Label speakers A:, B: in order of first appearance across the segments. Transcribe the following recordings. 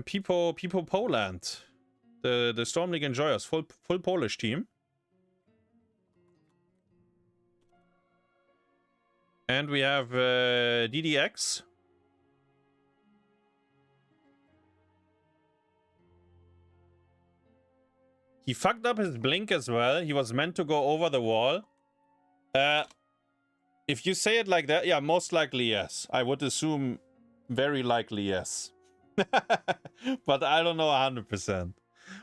A: People Poland. The Storm League Enjoyers, full Polish team. And we have DDX. He fucked up his blink as well. He was meant to go over the wall. If you say it like that, yeah, most likely yes. I would assume very likely yes. But I don't know 100%.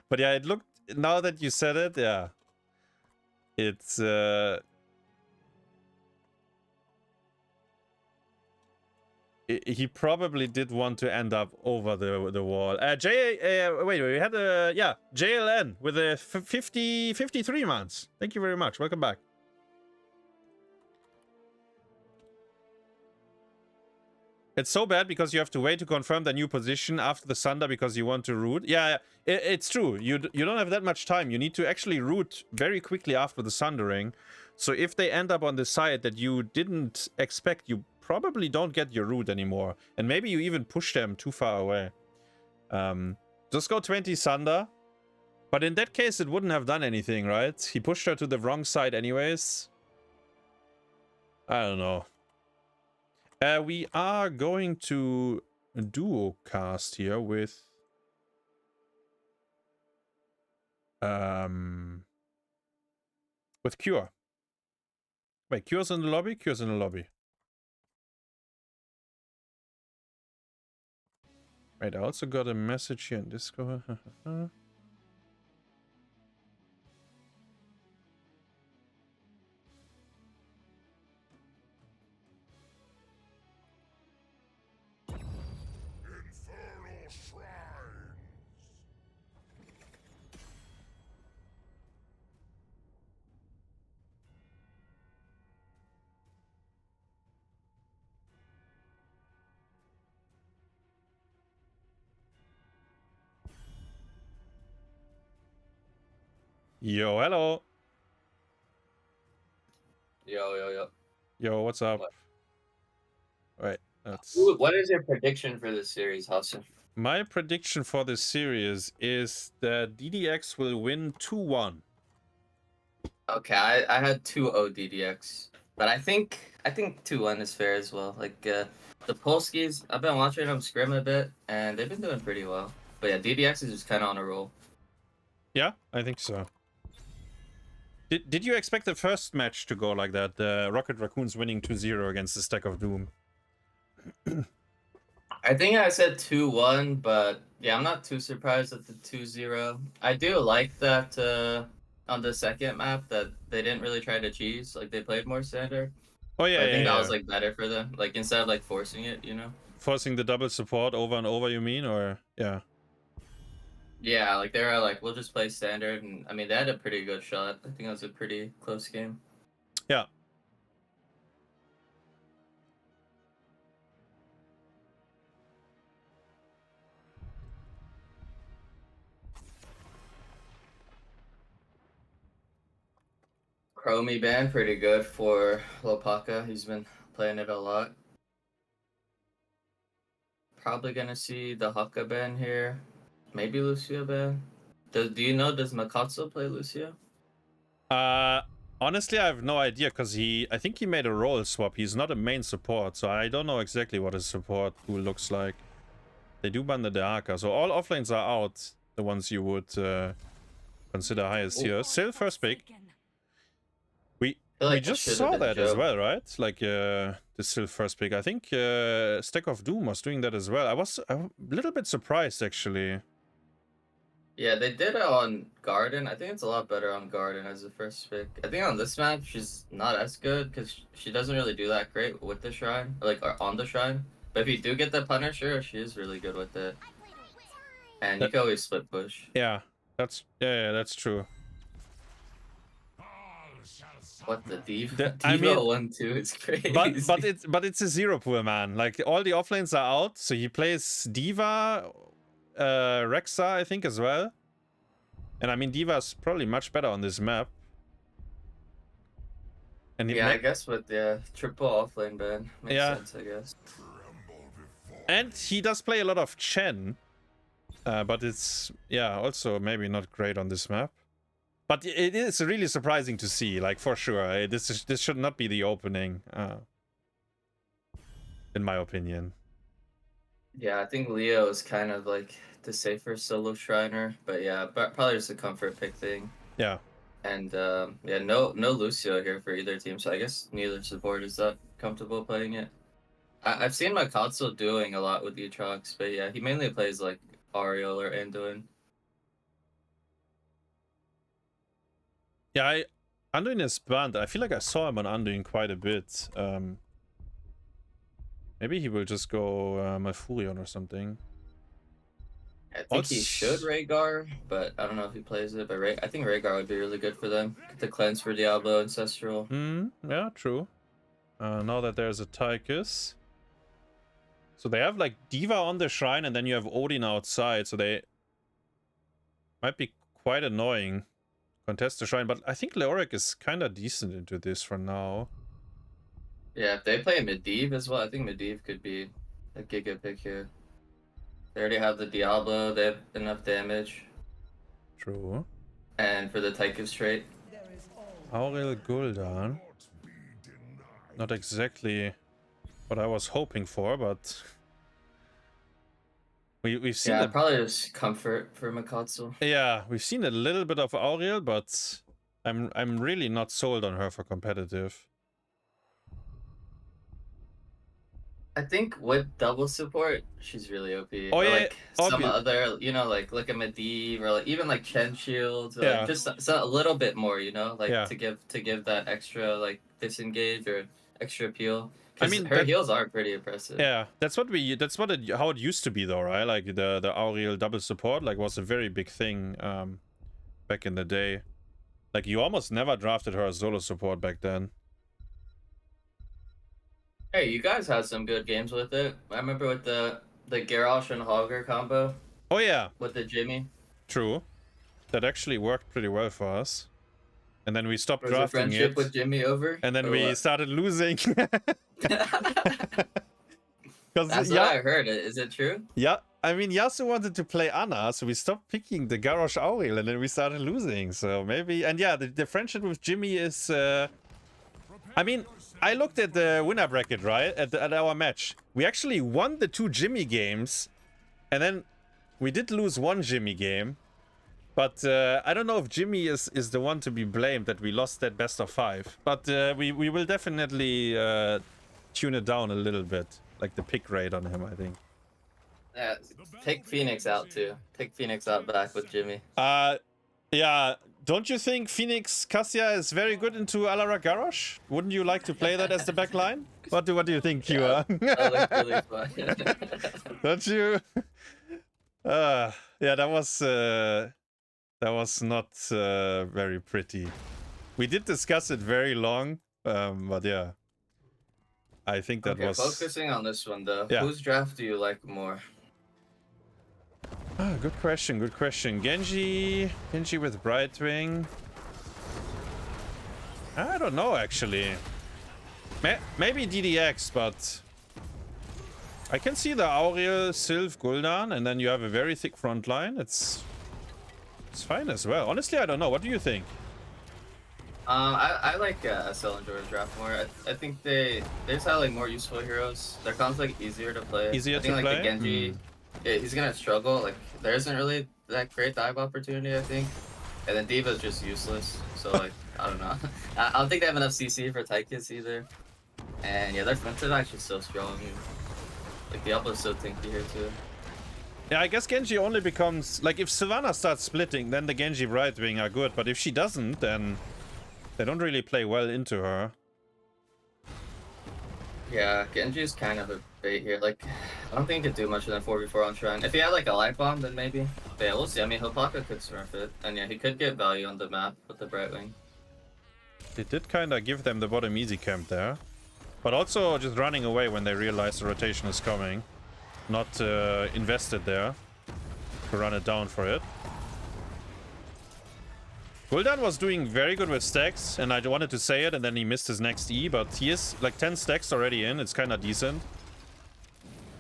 A: But yeah, it looked, now that you said it, yeah. It's he probably did want to end up over the wall. Wait, we had a, yeah, JLN with a 53 months. Thank you very much. Welcome back. It's so bad because you have to wait to confirm the new position after the Sunder because you want to root. Yeah, it's true. You don't have that much time. You need to actually root very quickly after the Sundering. So if they end up on the side that you didn't expect, you probably don't get your root anymore. And maybe you even push them too far away. Just go 20 Sunder. But in that case, it wouldn't have done anything, right? He pushed her to the wrong side anyways. I don't know. We are going to duo cast here with Cure. Wait, Cure's in the lobby? Cure's in the lobby. Wait, I also got a message here in Discord. Yo, hello. Yo, what's up?
B: What?
A: Right, that's...
B: What is your prediction for this series, Hasu?
A: My prediction for this series is that DDX will win 2-1.
B: Okay, I had 2-0 DDX, but I think 2-1 is fair as well. Like the Polskis, I've been watching them scrim a bit, and they've been doing pretty well. But yeah, DDX is just kind of on a roll.
A: Yeah, I think so. Did you expect the first match to go like that? The Rocket Raccoons winning 2-0 against the Stack of Doom?
B: I think I said 2-1, but yeah, I'm not too surprised at the 2-0. I do like that on the second map that they didn't really try to cheese. Like they played more standard.
A: Oh yeah,
B: I think that was like better for them. Like instead of like forcing it, you know.
A: Forcing the double support over and over, you mean, or yeah?
B: Yeah, like they were like, we'll just play standard, and I mean they had a pretty good shot. I think it was a pretty close game.
A: Yeah.
B: Chromie ban pretty good for HlopakA. He's been playing it a lot. Probably gonna see the Haka ban here. Maybe Lucio ban. Do you know, does Mackoztl play Lucio?
A: Honestly, I have no idea because I think he made a role swap. He's not a main support, so I don't know exactly what his support pool looks like. They do ban the Deaka, so all offlanes are out. The ones you would consider highest here. Still first pick. We just saw that as well, right? Like the still first pick. I think Stack of Doom was doing that as well. I was a little bit surprised actually.
B: Yeah, they did it on Garden. I think it's a lot better on Garden as the first pick. I think on this map, she's not as good because she doesn't really do that great with the Shrine, like or on the Shrine. But if you do get the Punisher, she is really good with it. And you can always split push.
A: Yeah, that's true.
B: What the Diva? Diva 1-2 is crazy.
A: But it's a zero pool, man. Like all the offlanes are out, so he plays Diva, Rexa, I think as well. And I mean, Diva's probably much better on this map. And
B: yeah, I guess with the triple offlane ban makes sense, I guess.
A: And he does play a lot of Chen. But it's, yeah, also maybe not great on this map. But it is really surprising to see, like, for sure. This should not be the opening, in my opinion.
B: Yeah, I think Leo is kind of like the safer solo Shriner, but yeah, but probably just a comfort pick thing.
A: Yeah.
B: And yeah, no Lucio here for either team, so I guess neither support is that comfortable playing it. I've seen Mackoztl doing a lot with Itrax, but yeah, he mainly plays like Ariel or Anduin.
A: Yeah, Anduin is banned. I feel like I saw him on Anduin quite a bit. Maybe he will just go Malfurion or something.
B: I think he should Rhaegar, but I don't know if he plays it. But I think Rhaegar would be really good for them. Get the cleanse for Diablo Ancestral.
A: Yeah, true. Now that there's a Tychus. So they have like Diva on the shrine and then you have Odin outside. So they might be quite annoying. Contest the shrine. But I think Leoric is kind of decent into this for now.
B: Yeah, if they play Medivh as well, I think Medivh could be a giga pick here. They already have the Diablo, they have enough damage.
A: True.
B: And for the Tychus trait.
A: Aurel Gul'dan. Not exactly what I was hoping for, but we've seen
B: yeah, probably just comfort for Mackoztl.
A: Yeah, we've seen a little bit of Aurel, but I'm really not sold on her for competitive.
B: I think with double support, she's really OP.
A: Oh,
B: or
A: yeah,
B: like some other, you know, like a Medivh or like even like Chen Shields, or
A: Yeah.
B: like just a little bit more, you know, like
A: Yeah.
B: to give that extra like disengage or extra appeal.
A: I mean,
B: her heals are pretty impressive.
A: Yeah, how it used to be though, right? Like the Aurel double support like was a very big thing back in the day. Like you almost never drafted her as solo support back then.
B: Hey, you guys had some good games with it. I remember with the Garrosh and Hogger combo.
A: Oh yeah.
B: With the Jimmy.
A: True. That actually worked pretty well for us. And then we stopped
B: Was
A: drafting
B: friendship
A: it.
B: with Jimmy over?
A: And then we started losing.
B: That's what I heard. Is it true?
A: Yeah, I mean, Yasu wanted to play Anna, so we stopped picking the Garrosh Aurel, and then we started losing. So maybe, and yeah, the friendship with Jimmy is. I mean, I looked at the winner bracket, right, at our match. We actually won the 2 Jimmy games, and then we did lose 1 Jimmy game. But I don't know if Jimmy is the one to be blamed that we lost that best of 5. But we will definitely tune it down a little bit. Like the pick rate on him, I think.
B: Yeah, take Phoenix out too. Take Phoenix out back with Jimmy.
A: Yeah. Don't you think Phoenix Cassia is very good into Alara Garrosh? Wouldn't you like to play that as the back line? What do you think, Kua?
B: That really fun.
A: Don't you? Yeah, that was not very pretty. We did discuss it very long, but yeah. I think that was...
B: Focusing on this one though.
A: Yeah.
B: Whose draft do you like more?
A: Good question, good question. Genji with Brightwing. I don't know, actually. Maybe DDX, but... I can see the Aurel, Sylph, Gul'dan, and then you have a very thick front line. It's fine as well. Honestly, I don't know. What do you think?
B: I like SL and Jordan's draft more. I think they just have like more useful heroes. Their comps like easier to play.
A: Easier
B: I think,
A: to
B: like,
A: play?
B: The Genji, yeah, he's gonna struggle. Like there isn't really that great dive opportunity, I think. And then Diva's just useless. So like I don't know. I don't think they have enough CC for Tychus either. And yeah, their front is actually so strong. Like Diablo's so tanky here too.
A: Yeah, I guess Genji only becomes... Like, if Sylvana starts splitting, then the Genji Brightwing are good. But if she doesn't, then they don't really play well into her.
B: Yeah, Genji's kind of a bait here. Like, I don't think he could do much than 4v4 on Shrine. If he had like a light bomb, then maybe. But yeah, we'll see. I mean, HlopakA could smurf it. And yeah, he could get value on the map with the Brightwing.
A: They did kind of give them the bottom easy camp there. But also just running away when they realize the rotation is coming. Not invested there to run it down for it. Gul'dan was doing very good with stacks, and I wanted to say it, and then he missed his next E, but he is like 10 stacks already in. It's kind of decent.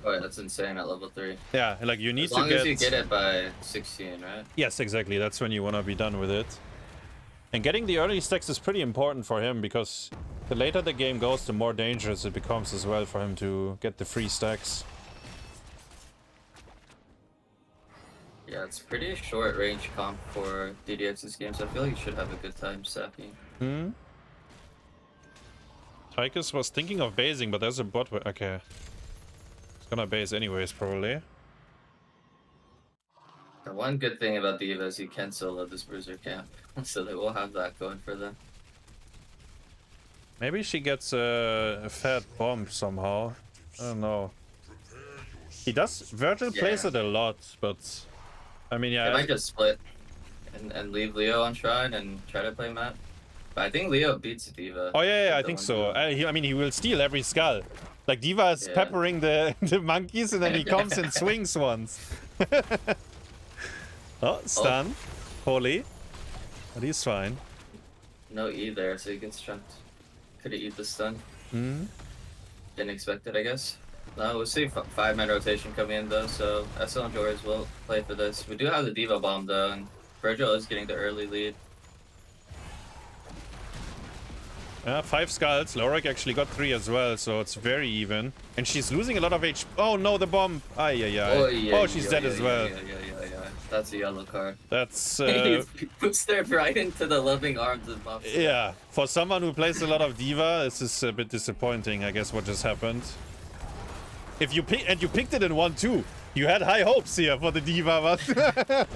B: Oh, yeah, that's insane at level 3.
A: Yeah, like you need
B: As
A: to
B: long
A: get...
B: as you get it by 16, right?
A: Yes, exactly. That's when you want to be done with it. And getting the early stacks is pretty important for him, because the later the game goes, the more dangerous it becomes as well for him to get the free stacks.
B: Yeah, it's pretty short range comp for DDX's game, so I feel like you should have a good time stacking.
A: Hmm? Tychus was thinking of basing, but there's a bot... Okay. It's gonna base anyways, probably.
B: The one good thing about D.Va is you can solo this bruiser camp, so they will have that going for them.
A: Maybe she gets a fat bomb somehow. I don't know. He does... Vergil plays it a lot, but... I mean, yeah...
B: They might just split and leave Leo on Shrine and try to play Matt. But I think Leo beats D.Va.
A: Oh, yeah, I think so. I mean, he will steal every skull. Like, D.Va is peppering the monkeys, and then he comes and swings once. Oh, stun. Holy. But he's fine.
B: No E there, so he gets chunked. Could've eat the stun.
A: Hmm.
B: Didn't expect it, I guess. No, we'll see 5-man rotation coming in, though, so SL and Joris will play for this. We do have the D.Va bomb, though, and Vergil is getting the early lead.
A: Yeah, 5 skulls. Lorik actually got 3 as well, so it's very even. And she's losing a lot of HP. Oh no, the bomb! Oh, she's dead as well.
B: Yeah. That's a yellow card.
A: That's...
B: He puts there right into the loving arms of Mopsio.
A: Yeah, for someone who plays a lot of D.Va, this is a bit disappointing, I guess, what just happened. If you you picked it in 1-2. You had high hopes here for the D.Va, but...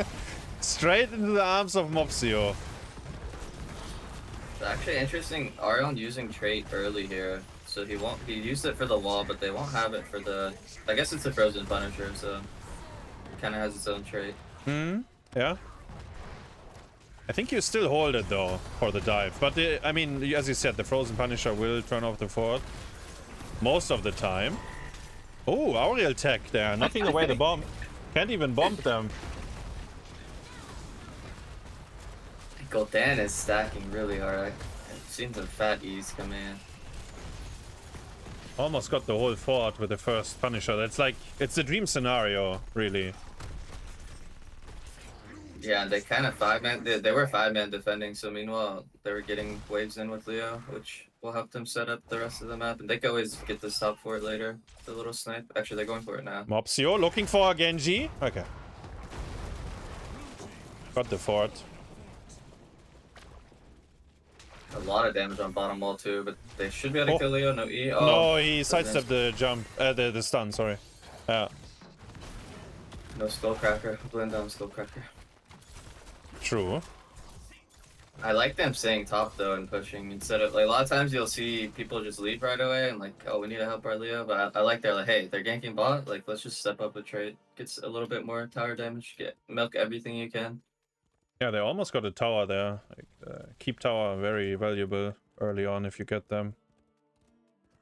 A: Straight into the arms of Mopsio.
B: It's actually interesting, Arion using trait early here. So he used it for the wall, but they won't have it for the... I guess it's the Frozen Punisher, so... It kind of has its own trait.
A: Hmm, yeah. I think you still hold it, though, for the dive. But, I mean, as you said, the Frozen Punisher will turn off the fort. Most of the time. Oh, Auriel tech there, knocking away the bomb. Can't even bomb them.
B: Gul'dan is stacking really hard. I've seen some fat E's come in.
A: Almost got the whole fort with the first Punisher. That's like, it's a dream scenario, really.
B: Yeah, and they kind of 5-man. They were 5-man defending, so meanwhile, they were getting waves in with Leo, which will help them set up the rest of the map. And they can always get this top for it later. The little snipe. Actually, they're going for it now.
A: Mopsio looking for a Genji. Okay. Got the fort.
B: A lot of damage on bottom wall too, but they should be able to kill Leo. No E. Oh,
A: no, he sidestepped the jump. The stun, sorry.
B: No Skullcracker. Blend down Skullcracker.
A: True.
B: I like them staying top though and pushing instead of like a lot of times you'll see people just leave right away and like, oh, we need to help our Leo, but I like they're like, hey, they're ganking bot, like let's just step up a trade, gets a little bit more tower damage, milk everything you can.
A: Yeah, they almost got a tower there. Like, keep tower very valuable early on if you get them.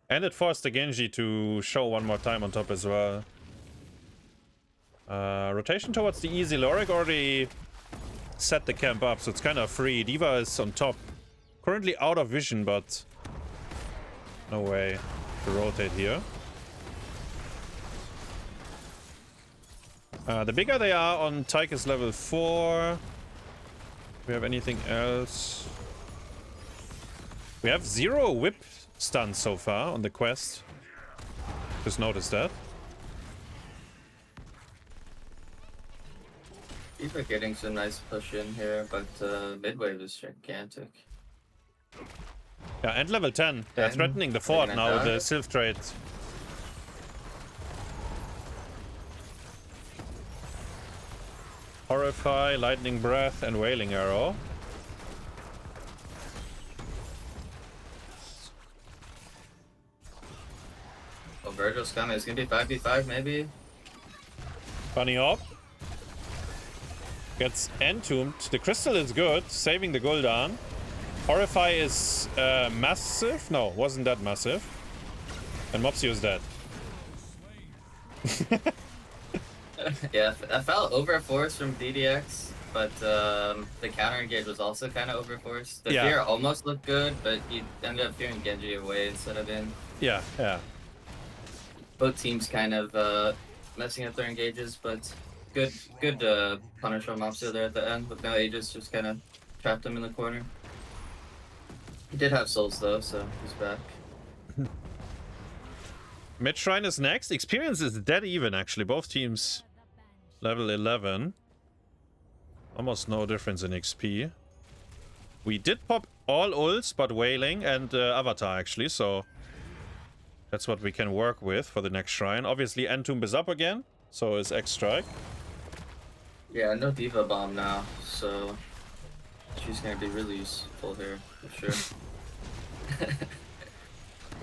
A: And it forced the Genji to show one more time on top as well. Rotation towards the easy. Lorik already set the camp up, so it's kind of free. D.Va is on top. Currently out of vision, but no way to rotate here. The bigger they are on Tychus level 4. Do we have anything else? We have 0 whip stuns so far on the quest. Just noticed that.
B: D.Va getting some nice push in here, but mid wave is gigantic.
A: Yeah, and level 10. They're threatening the fort now with the Sylph trade. Horrify, Lightning Breath, and Wailing Arrow.
B: Oh, Vergil's coming. It's gonna be 5v5 maybe.
A: Bunny Hop. Gets entombed. The crystal is good, saving the Gul'dan. Horrify is massive. No, wasn't that massive. And Mopsio is dead.
B: Yeah, I felt overforced from DDX, but the counter engage was also kind of overforced. The fear almost looked good, but he ended up fearing Genji away instead of in.
A: Yeah.
B: both teams kind of messing up their engages, but good punish from Mopsio there at the end. But now Aegis just kind of trapped him in the corner. He did have souls though, so he's back.
A: Mid Shrine is next. Experience is dead even actually. Both teams level 11. Almost no difference in XP. We did pop all ults but Wailing and Avatar actually, so that's what we can work with for the next shrine. Obviously Entomb is up again, so is X-Strike.
B: Yeah, no Diva Bomb now, so she's gonna be really useful here for sure.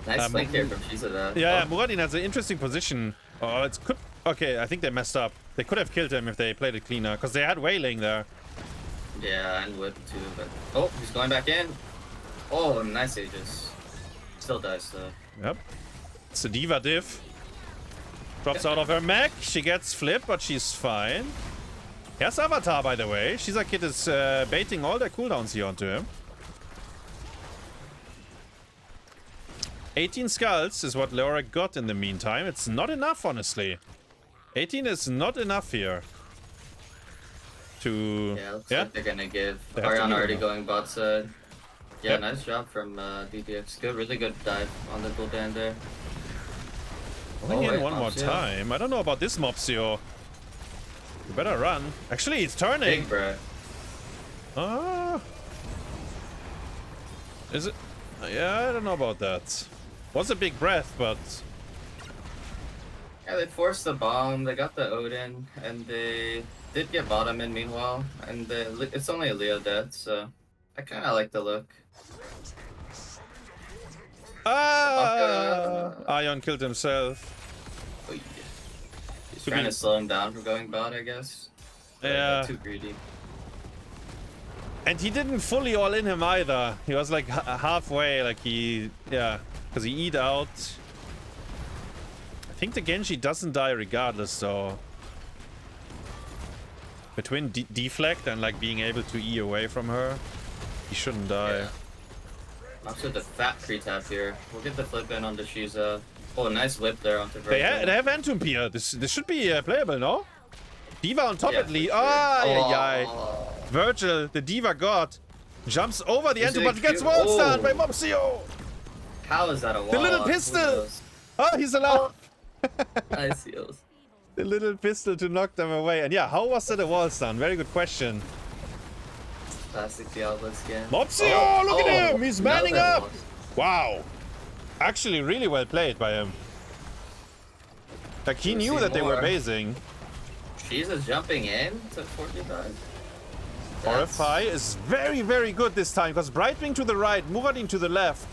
B: Nice flank here from HlopakA.
A: Yeah, Muradin has an interesting position. Oh, it's could. Okay, I think they messed up. They could have killed him if they played it cleaner, because they had Wailing there.
B: Yeah, and Whip too, but... Oh, he's going back in. Oh, nice Aegis. Still dies though.
A: Yep. It's a Diva div. Drops out of her mech. She gets flipped, but she's fine. Here's Avatar, by the way. Shizakid is baiting all their cooldowns here onto him. 18 skulls is what Leoric got in the meantime. It's not enough, honestly. 18 is not enough here. To...
B: Yeah, looks like they're gonna give.
A: They
B: Ariana already going bot side. Yeah,
A: Yep.
B: nice job from DDX. Good, really good dive on the cooldown there.
A: Only in
B: wait,
A: one more
B: Mopsio.
A: time. I don't know about this Mopsio. You better run. Actually, it's turning.
B: Big breath.
A: Ah. Is it? Yeah, I don't know about that. Was a big breath, but...
B: Yeah, they forced the bomb, they got the Odin, and they did get bottom in meanwhile, and it's only a Leo dead, so I kind of like the look.
A: Ah! Ion killed himself.
B: Oh, yeah. He's trying to slow him down from going bot, I guess. But
A: Yeah.
B: too greedy.
A: And he didn't fully all in him either. He was like halfway, like he... Yeah, because he E'd out. I think the Genji doesn't die regardless, so... Between deflect and like being able to E away from her, he shouldn't die.
B: Yeah. Also the fat pre-tap here. We'll get the flip in onto Shiza. Oh, nice whip there onto Vergil.
A: They have Entomb here. This should be playable, no? Diva on top
B: Yeah,
A: at least.
B: for sure.
A: Ah,
B: Oh.
A: yeah. Vergil, the Diva god, jumps over the
B: Is
A: Entomb,
B: it
A: but he gets
B: cute?
A: wall stunned
B: Oh.
A: by Mopsio.
B: How is that a wall?
A: The little
B: Who
A: pistol.
B: knows?
A: Oh, he's alive.
B: Nice heals.
A: The little pistol to knock them away. And yeah, how was that a wall stun? Very good question.
B: Classic Diablo skin.
A: Mopsio, look at him. He's manning
B: another
A: up.
B: one.
A: Wow. Actually, really well played by him. Like, he
B: We'll
A: knew
B: see
A: that they were
B: more.
A: basing.
B: Shiza's jumping in to 45.
A: Horrify is very, very good this time, because Brightwing to the right, Muradin to the left.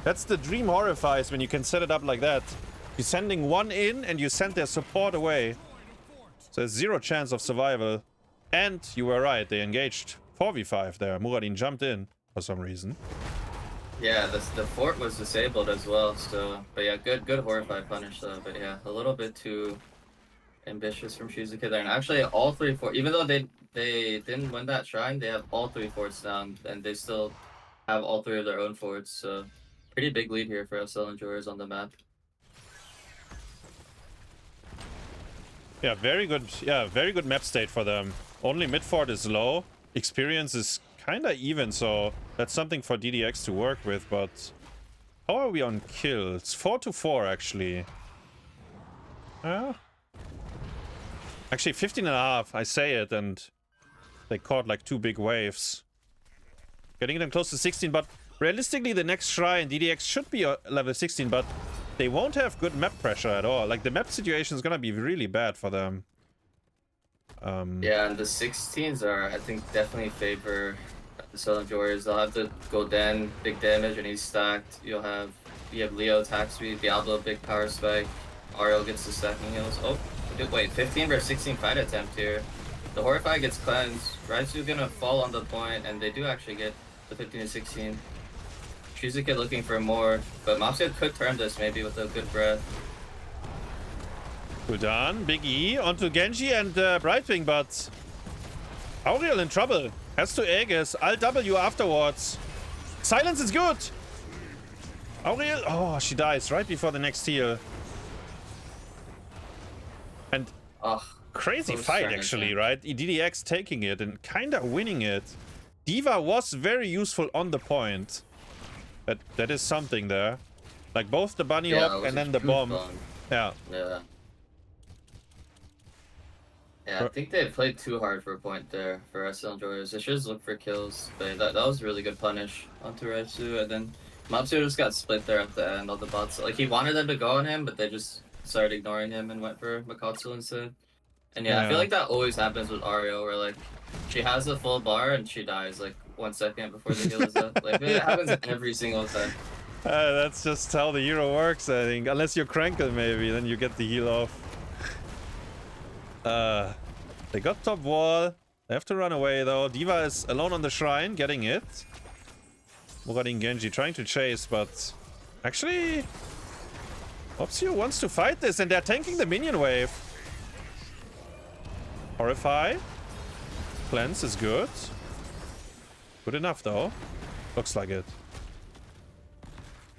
A: That's the dream Horrifies when you can set it up like that. You're sending one in and you send their support away. So there's zero chance of survival. And you were right, they engaged 4v5 there. Muradin jumped in for some reason.
B: Yeah, the fort was disabled as well, so... But yeah, good Horrify punish though, but yeah, a little bit too ambitious from HlopakA there. And actually, all three forts, even though they didn't win that shrine, they have all three forts down, and they still have all three of their own forts, so... Pretty big lead here for SL enjoyers on the map.
A: Yeah, very good. Yeah, very good map state for them. Only mid fort is low. Experience is kind of even, so that's something for DDX to work with. But how are we on kills? 4-4 actually. Actually 15.5. I say it, and they caught like 2 big waves, getting them close to 16. But realistically, the next shrine DDX should be level 16, but they won't have good map pressure at all. Like, the map situation is gonna be really bad for them.
B: Yeah, and the 16s are, I think, definitely favor the SL enjoyers. They'll have to go Den, big damage, and he's stacked. You have Leo attack speed, Diablo big power spike, Ariel gets the stacking heals. Oh, wait, 15 versus 16 fight attempt here. The Horrify gets cleansed. Rydzu gonna fall on the point, and they do actually get the 15 to 16. HlopakA looking for more, but Mopsio could turn this maybe with a good breath.
A: Gul'dan, Big E onto Genji and Brightwing, but Auriel in trouble. Has to Aegis, Alt W afterwards. Silence is good. Auriel, oh, she dies right before the next heal. And
B: Oh,
A: crazy
B: close
A: fight
B: turn
A: actually,
B: again.
A: right? DDX taking it and kind of winning it. D.Va was very useful on the point. That is something there. Like both the bunny
B: Yeah,
A: hop
B: it was
A: and
B: a
A: then the
B: huge
A: bomb.
B: bomb.
A: Yeah.
B: Yeah. Yeah, I think they played too hard for a point there for SL enjoyers. They should just look for kills. But that was a really good punish onto Ryzu. And then Mopsio just got split there at the end. All the bots, like he wanted them to go on him, but they just started ignoring him and went for Mackoztl instead. And yeah, I feel like that always happens with Ario, where like she has a full bar and she dies like 1 second before the heal is up. Like it happens every single time.
A: That's just how the hero works, I think. Unless you're Crankle, maybe, then you get the heal off. They got top wall. They have to run away, though. D.Va is alone on the shrine, getting it. Muradin Genji trying to chase, but... Actually... Mopsio wants to fight this, and they're tanking the minion wave. Horrify. Cleanse is good. Good enough, though. Looks like it.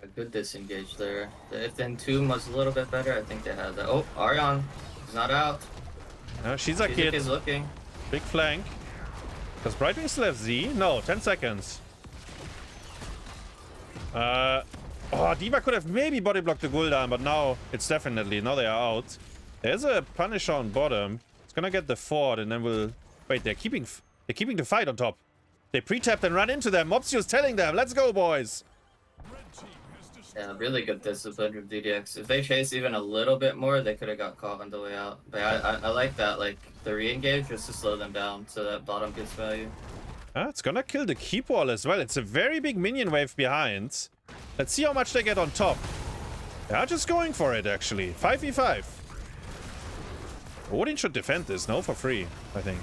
B: A good disengage there. If the Entomb was a little bit better, I think they had that. Oh, Arion. He's not out.
A: She's a kid.
B: Is looking.
A: Big flank. Does Brightwing still have Z? No, 10 seconds. Oh, D.Va could have maybe body blocked the Gul'dan, but now it's definitely, now they are out. There's a Punisher on bottom. It's gonna get the fort, and then we'll... Wait, they're keeping the fight on top. They pre-tapped and run into them. Mopsio's telling them, let's go, boys.
B: Yeah, really good discipline from DDX. If they chase even a little bit more, they could have got caught on the way out. But I like that, like, the re-engage just to slow them down so that bottom gets value.
A: It's gonna kill the keep wall as well. It's a very big minion wave behind. Let's see how much they get on top. They're just going for it, actually. 5v5. Odin should defend this, no? For free, I think.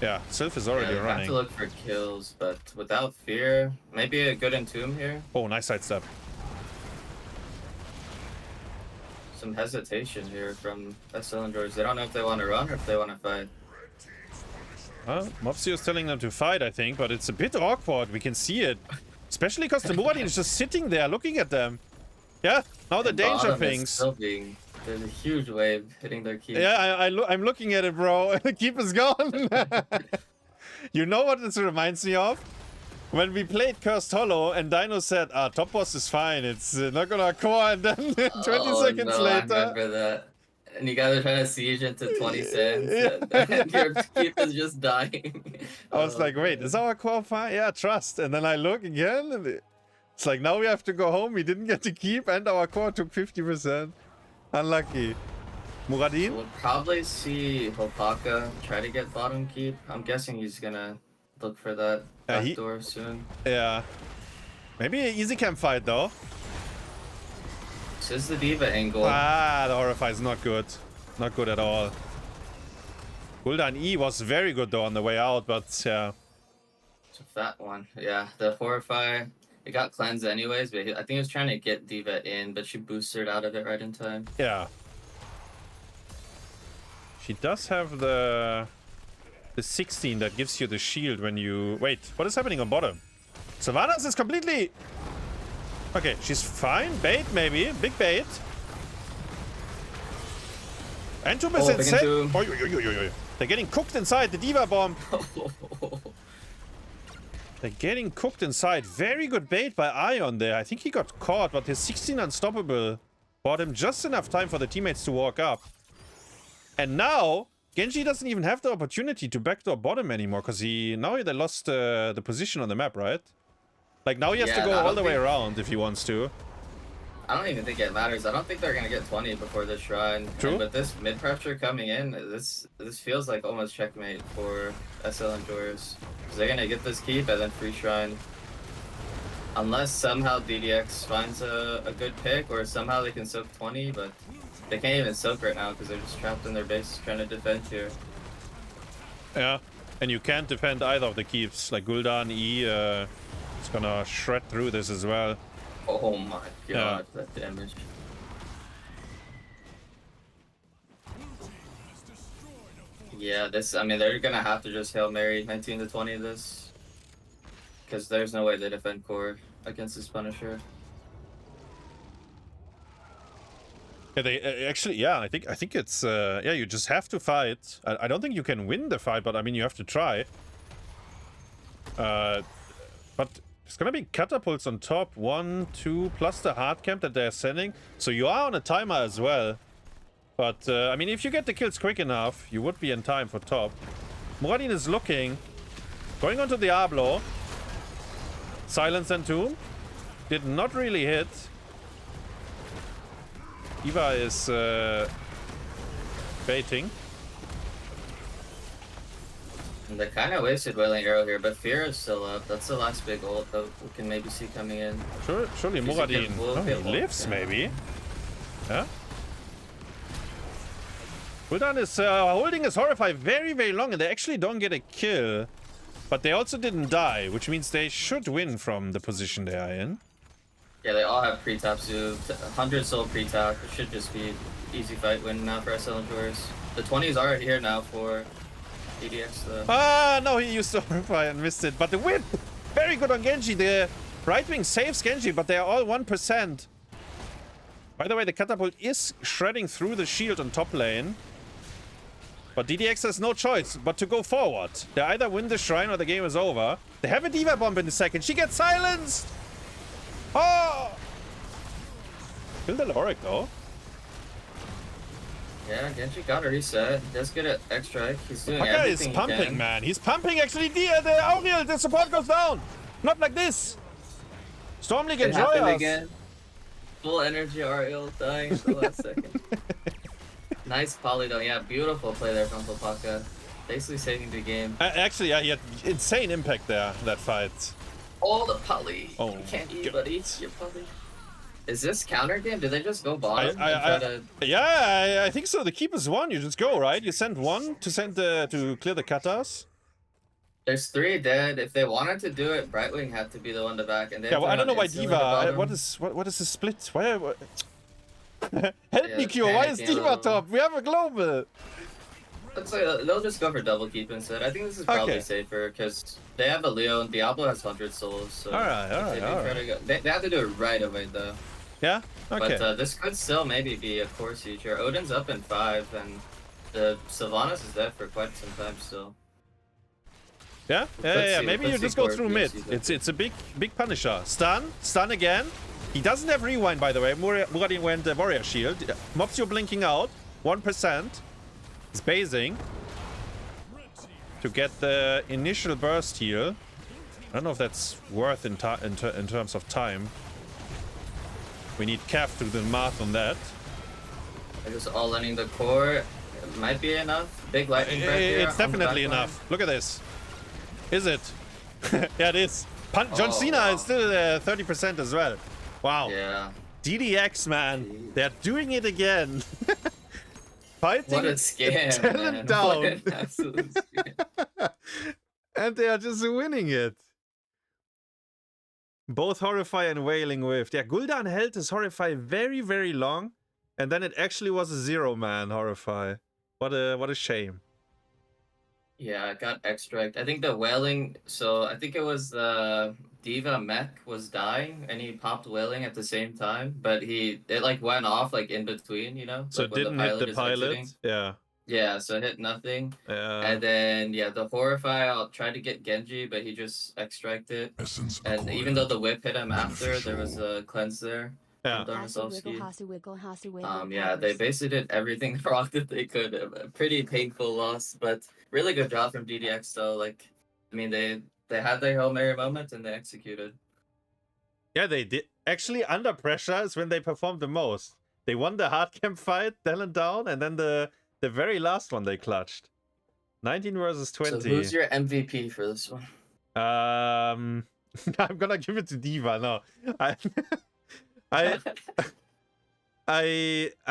A: Yeah, Sylph is already
B: Yeah,
A: running.
B: have to look for kills, but without fear, maybe a good Entomb here.
A: Oh, nice sidestep.
B: Some hesitation here from SL enjoyers. They don't know if they want to run or if they want to fight.
A: Mopsio is telling them to fight, I think, but it's a bit awkward. We can see it. Especially because the Muradin is just sitting there looking at them. Yeah, now the
B: And
A: danger
B: bottom is
A: pings.
B: still being, there's a huge wave hitting their keep.
A: Yeah, I'm looking at it, bro. The keep is gone. You know what this reminds me of? When we played Cursed Hollow and Dino said, top boss is fine, it's not gonna core, and then 20 seconds
B: no,
A: later...
B: I remember that. And you guys are trying to siege into 20 sands, and your keep is just dying.
A: I was like, wait, is our core fine? Yeah, trust. And then I look again, and it's like, now we have to go home. We didn't get to keep, and our core took 50%. Unlucky. Muradin?
B: We'll probably see HlopakA try to get bottom keep. I'm guessing he's gonna look for that backdoor soon.
A: Yeah. Maybe an easy camp fight, though.
B: This is the D.Va angle.
A: The Horrify is not good. Not good at all. Gul'dan E was very good, though, on the way out, but yeah.
B: It's a fat one. Yeah, the Horrify, it got cleansed anyways, but I think he was trying to get D.Va in, but she boosted out of it right in time.
A: Yeah. She does have the 16 that gives you the shield when you... Wait, what is happening on bottom? Sylvanas is completely... Okay, she's fine. Bait, maybe. Big bait. Entomb is insane. They're getting cooked inside the D.Va bomb. They're getting cooked inside. Very good bait by Ion there. I think he got caught, but his 16 unstoppable bought him just enough time for the teammates to walk up. And now, Genji doesn't even have the opportunity to backdoor bottom anymore, because now they lost the position on the map, right? Like, now he has to go all the way around if he wants to.
B: I don't even think it matters. I don't think they're going to get 20 before the shrine.
A: True.
B: And with this mid-pressure coming in, this feels like almost checkmate for SL enjoyers. Because they're going to get this keep and then free shrine. Unless somehow DDX finds a good pick, or somehow they can soak 20, but they can't even soak right now because they're just trapped in their base trying to defend here.
A: Yeah, and you can't defend either of the keeps. Like Gul'dan E, it's gonna shred through this as well.
B: Oh my god, that damage. Yeah, I mean, they're gonna have to just Hail Mary 19 to 20 this. Because there's no way they defend core against this Punisher.
A: Yeah, they actually, yeah, I think it's yeah, you just have to fight. I don't think you can win the fight, but I mean you have to try. But there's gonna be catapults on top, 1, 2, plus the hard camp that they're sending. So you are on a timer as well. But I mean, if you get the kills quick enough, you would be in time for top. Muradin is looking, going onto Diablo. Silence and Tomb did not really hit. Eva is baiting.
B: And they kind of wasted Wailing Arrow here, but Fear is still up. That's the last big ult that we can maybe see coming in.
A: Surely Muradin. Oh, he lives maybe. Yeah. Gul'dan is holding his Horrify very, very long, and they actually don't get a kill. But they also didn't die, which means they should win from the position they are in.
B: Yeah, they all have pre-tap too. 100 soul pre-tap. It should just be easy fight win now for SL Enjoyers. The 20s are here now for DDX though.
A: Ah, no, he used Horrify and missed it. But the whip, very good on Genji. The right wing saves Genji, but they are all 1%. By the way, the catapult is shredding through the shield on top lane. But DDX has no choice but to go forward. They either win the shrine or the game is over. They have a Diva Bomb in a second. She gets silenced! Oh! Kill the Lorik though.
B: Yeah, Genji got a reset. He does get an extra. He's doing
A: HlopakA
B: everything
A: is pumping,
B: he can.
A: man. He's pumping actually. The Auriel, the support goes down. Not like this. Storm League, enjoy us.
B: Again. Full energy Ariel dying at the last second. Nice poly though. Yeah, beautiful play there from HlopakA. Basically saving the game.
A: Actually, yeah, he had insane impact there, that fight.
B: Oh, the poly.
A: Oh,
B: you can't eat, buddy. Your poly. Is this counter game? Did they just go bottom?
A: Yeah, I think so. The keepers won. You just go, right? You send one to send to clear the katas.
B: There's 3 dead. If they wanted to do it, Brightwing had to be the one to back. And
A: yeah, well, I don't know why Diva. What is the split? Why? Help me, Q. Why is Diva top? We have a global.
B: Looks like they'll just go for double keep instead. I think this is probably safer because they have a Leo and Diablo has 100 souls. So
A: all right.
B: They have to do it right away though.
A: Yeah. Okay.
B: But this could still maybe be a core siege here. Odin's up in 5 and the Sylvanas is dead for quite some time still.
A: Yeah. Maybe you just go through mid. It's a big punisher. Stun again. He doesn't have rewind, by the way. Muradin went warrior shield. Mopsio blinking out. 1%. He's basing to get the initial burst heal. I don't know if that's worth in terms of time. We need Cav to do the math on that.
B: They're just all letting the core. It might be enough. Big lightning breath here.
A: It's definitely enough. Look at this. Is it? Yeah, it is. John Cena is still 30% as well. Wow.
B: Yeah.
A: DDX, man. They're doing it again. Fighting
B: what a scam,
A: talent
B: man.
A: down.
B: What an absolute scam.
A: And they are just winning it. Both Horrify and Wailing Whiff. Yeah, Gul'dan held his Horrify very, very long. And then it actually was a 0-man Horrify. What a shame.
B: Yeah, I got extract. I think the Wailing, so I think it was the Diva mech was dying and he popped Wailing at the same time, but it like went off like in between, you know?
A: So
B: like
A: it didn't hit the pilot?
B: Exiting.
A: Yeah.
B: Yeah, so it hit nothing.
A: Yeah.
B: And then, yeah, the Horrify, I'll try to get Genji, but he just extracted. And even though the whip hit him after, there was a cleanse there.
A: Yeah.
B: Darnassovsky. Yeah, they basically did everything wrong that they could. A pretty painful loss, but really good job from DDX though. Like, I mean, they had their Hail Mary moment and they executed.
A: Yeah, they did. Actually, under pressure is when they performed the most. They won the hard camp fight, talent down, and then the very last one they clutched. 19 versus 20.
B: So who's your MVP for this one?
A: I'm gonna give it to Diva. No, I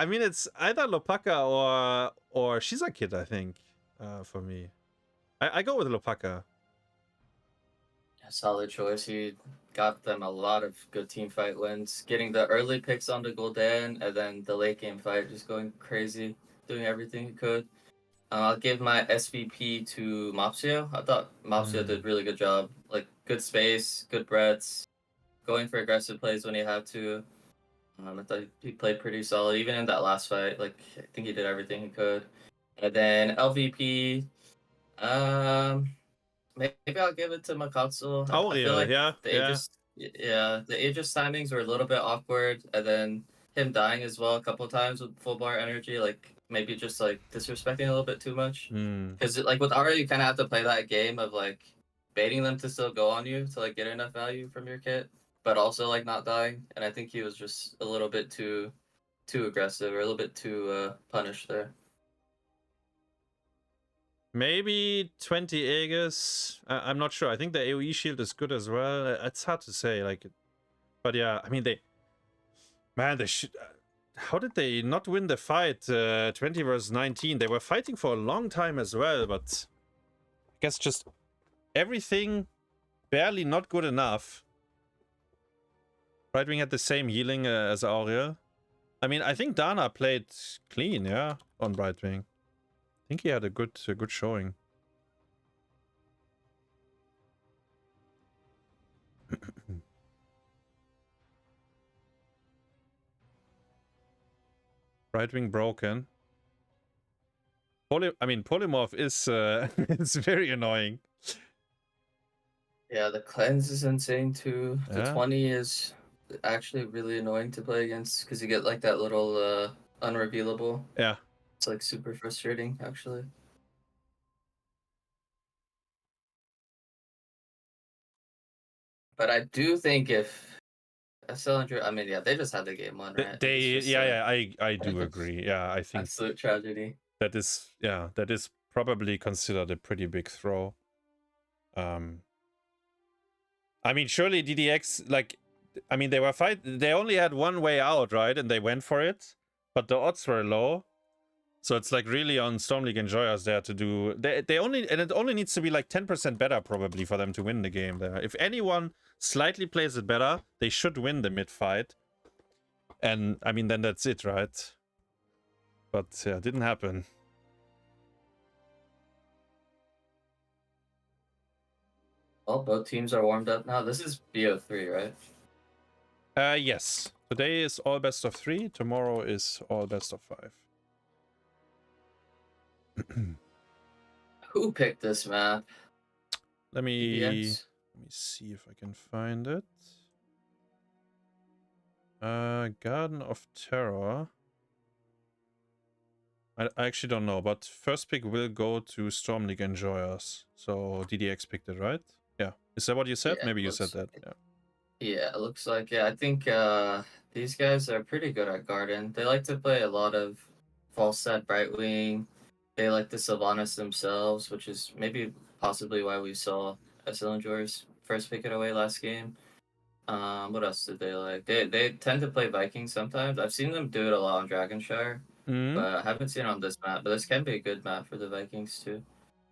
A: mean, it's either HlopakA or Shizakid, I think, for me. I go with HlopakA.
B: Solid choice. He got them a lot of good team fight wins. Getting the early picks on the Gul'dan, and then the late game fight just going crazy, doing everything he could. I'll give my SVP to Mopsio. I thought Mopsio did a really good job. Like, good space, good breaths, going for aggressive plays when he had to. I thought he played pretty solid, even in that last fight. Like, I think he did everything he could. And then LVP, maybe I'll give it to Mackoztl. I feel
A: Auriel,
B: like
A: yeah,
B: the
A: yeah.
B: Aegis timings were a little bit awkward, and then him dying as well a couple times with full bar energy, like maybe just like disrespecting a little bit too much. Because like with Auriel, you kind of have to play that game of like baiting them to still go on you to like get enough value from your kit, but also like not dying. And I think he was just a little bit too aggressive or a little bit too punished there.
A: Maybe 20 Aegis. I'm not sure. I think the AoE shield is good as well. It's hard to say. Like, but yeah, I mean, they should. How did they not win the fight? 20 versus 19. They were fighting for a long time as well, but I guess just everything barely not good enough. Brightwing had the same healing as Auriel. I mean, I think Dana played clean, yeah, on Brightwing. I think he had a good showing. Brightwing broken. Polymorph is it's very annoying.
B: Yeah, the cleanse is insane too. The
A: Yeah.
B: 20 is actually really annoying to play against because you get like that little unrevealable.
A: Yeah.
B: It's like super frustrating actually. But I do think if SLE, I mean, yeah, they just had the game won, right? It's just
A: Yeah, I do agree. Yeah, I think
B: absolute tragedy.
A: that is probably considered a pretty big throw. I mean, surely DDX, like, I mean, they only had one way out, right? And they went for it, but the odds were low. So it's like really on Storm League Enjoyers there to do. They only, and it only needs to be like 10% better probably for them to win the game there. If anyone slightly plays it better, they should win the mid fight. And I mean, then that's it, right? But yeah, didn't happen.
B: Well, both teams are warmed up now. This is BO3, right?
A: Yes. Today is all best of 3. Tomorrow is all best of 5.
B: Who picked this map?
A: Let me
B: DDX?
A: see if I can find it. Garden of Terror. I actually don't know, but first pick will go to Storm League Enjoyers. So DDX picked it, right? Yeah. Is that what you said?
B: Yeah,
A: Maybe you said that. Yeah.
B: Yeah, it looks like, yeah, I think these guys are pretty good at Garden. They like to play a lot of false set Brightwing. They like the Sylvanas themselves, which is maybe possibly why we saw SLE first pick it away last game. What else did they like? They tend to play Vikings sometimes. I've seen them do it a lot on Dragonshire, but I haven't seen it on this map. But this can be a good map for the Vikings too.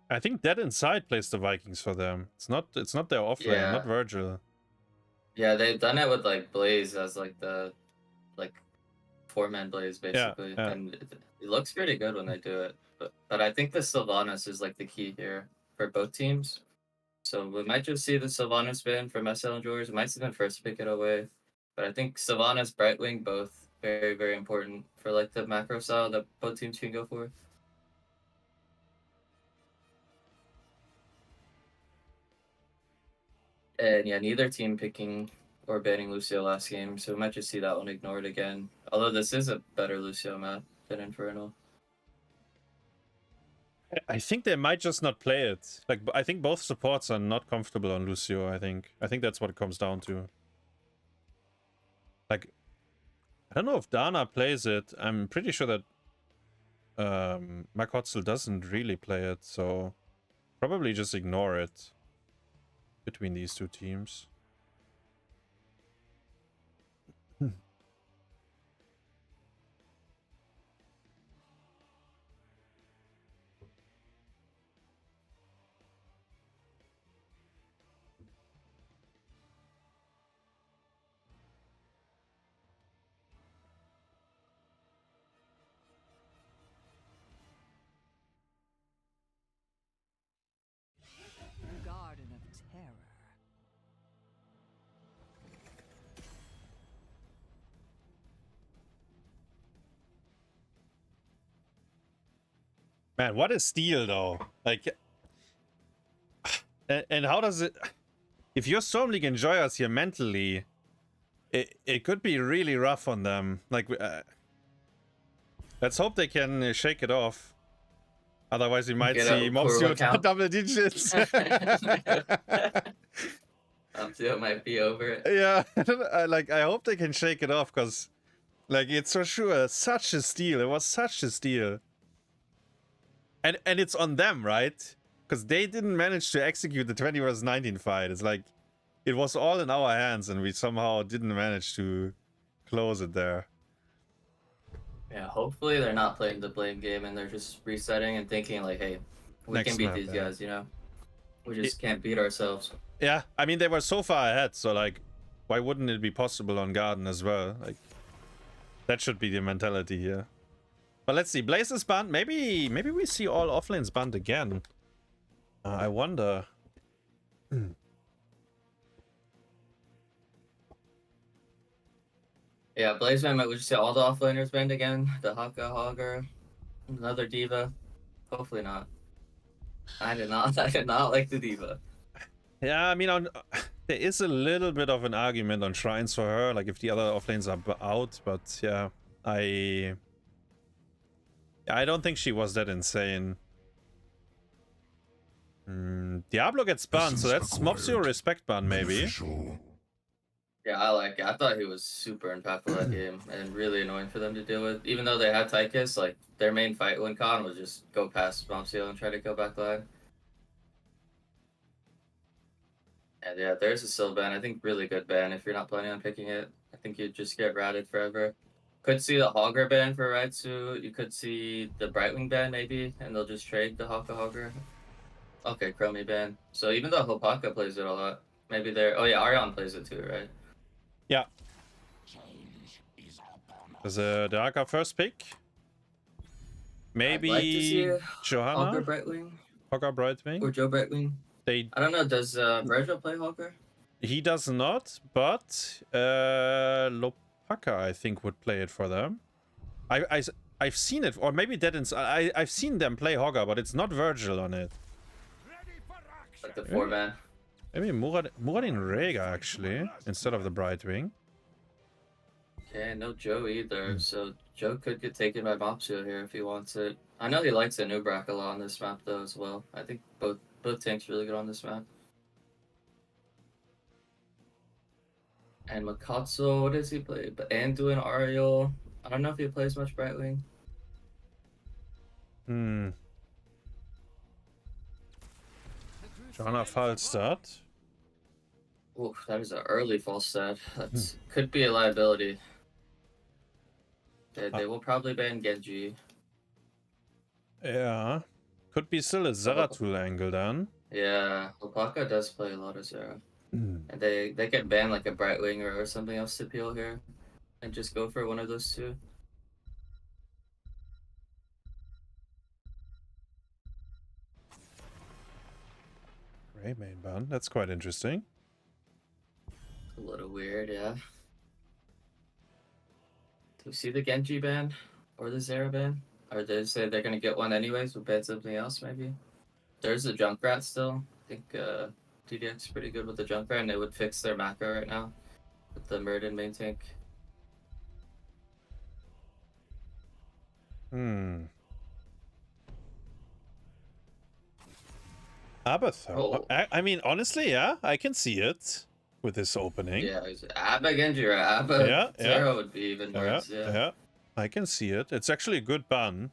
A: I think Dead Inside plays the Vikings for them. It's not their offlane, not
B: Yeah,
A: Vergil.
B: yeah, they've done it with like Blaze as like the like 4-man Blaze
A: Yeah,
B: basically,
A: yeah.
B: and it looks pretty good when they do it. But I think the Sylvanas is like the key here for both teams. So we might just see the Sylvanas ban from SL Enjoyers. We might see them first pick it away. But I think Sylvanas, Brightwing, both very, very important for like the macro style that both teams can go for. And yeah, neither team picking or banning Lucio last game, so we might just see that one ignored again. Although this is a better Lucio map than Infernal.
A: I think they might just not play it. Like, I think both supports are not comfortable on Lucio, I think that's what it comes down to. Like, I don't know if Dana plays it. I'm pretty sure that Mackoztl doesn't really play it, so probably just ignore it between these two teams.
C: Garden of Terror.
A: Man, what a steal though. Like, and how does it? If you're Storm League enjoyers here mentally, it could be really rough on them. Like, let's hope they can shake it off. Otherwise, we might see Mopsio double digits.
B: Mopsio might be over it.
A: Yeah, like I hope they can shake it off, because like it's for sure such a steal. It was such a steal, and it's on them, right? Because they didn't manage to execute the 20 vs 19 fight. It's like it was all in our hands, and we somehow didn't manage to close it there.
B: Yeah, hopefully they're not playing the blame game and they're just resetting and thinking like, hey, we can beat these guys, you know? We just can't beat ourselves.
A: Yeah, I mean, they were so far ahead, so like, why wouldn't it be possible on Garden as well? Like, that should be the mentality here. But let's see, Blaze is banned. Maybe we see all offlanes banned again. I wonder.
B: Yeah, Blaze ban, we just see all the offlaners banned again. The hasuHey, another diva. Hopefully not. I did not like the diva.
A: Yeah, I mean, there is a little bit of an argument on shrines for her, like if the other offlanes are out, but yeah, I don't think she was that insane. Diablo gets banned, so that's Mopsio respect ban maybe.
B: Yeah, I like it. I thought he was super impactful that game and really annoying for them to deal with. Even though they had Tychus, like their main fight win con was just go past Mopsio and try to go back line. And yeah, there's a Syl ban. I think really good ban if you're not planning on picking it. I think you'd just get routed forever. Could see the Hogger ban for Rydzu. You could see the Brightwing ban maybe, and they'll just trade the hasuHey. Okay, Chromie ban. So even though HlopakA plays it a lot, maybe they're... Oh yeah, Arion plays it too, right?
A: Yeah. There's a Darka first pick. Maybe
B: I'd like to see
A: Johanna?
B: Hogger Brightwing.
A: Hogger Brightwing?
B: Or Joe Brightwing. I don't know, does Vergil play Hogger?
A: He does not, but HlopakA, I think, would play it for them. I've seen it, or maybe I've seen them play Hogger, but it's not Vergil on it.
B: Like the 4-man.
A: Maybe Muradin Rhaegar, actually, instead of the Brightwing.
B: Okay, no Joe either, so Joe could get taken by Mopsio here if he wants it. I know he likes Anubrak a lot on this map, though, as well. I think both tanks really good on this map. And Mackoztl, what does he play? Anduin, Ariel. I don't know if he plays much Brightwing.
A: Johanna false start.
B: Ooh, that is an early false start. That could be a liability. They will probably ban Genji.
A: Yeah. Could be still a Zeratul angle then.
B: Yeah, HlopakA does play a lot of Zera. And they can ban like a Brightwing or something else to peel here. And just go for one of those two.
A: Gray main ban. That's quite interesting.
B: A little weird, yeah. Do you see the Genji ban? Or the Zera ban? Or they say they're gonna get one anyways, we'll ban something else maybe? There's a Junkrat still. I think DDX is pretty good with the Junkrat, and they would fix their macro right now with the Murden main tank.
A: Abathur.
B: Oh.
A: I mean, honestly, yeah, I can see it with this opening.
B: Yeah, Abba Genji or Abba
A: Yeah,
B: Zera would be even worse. Yeah,
A: I can see it. It's actually a good ban.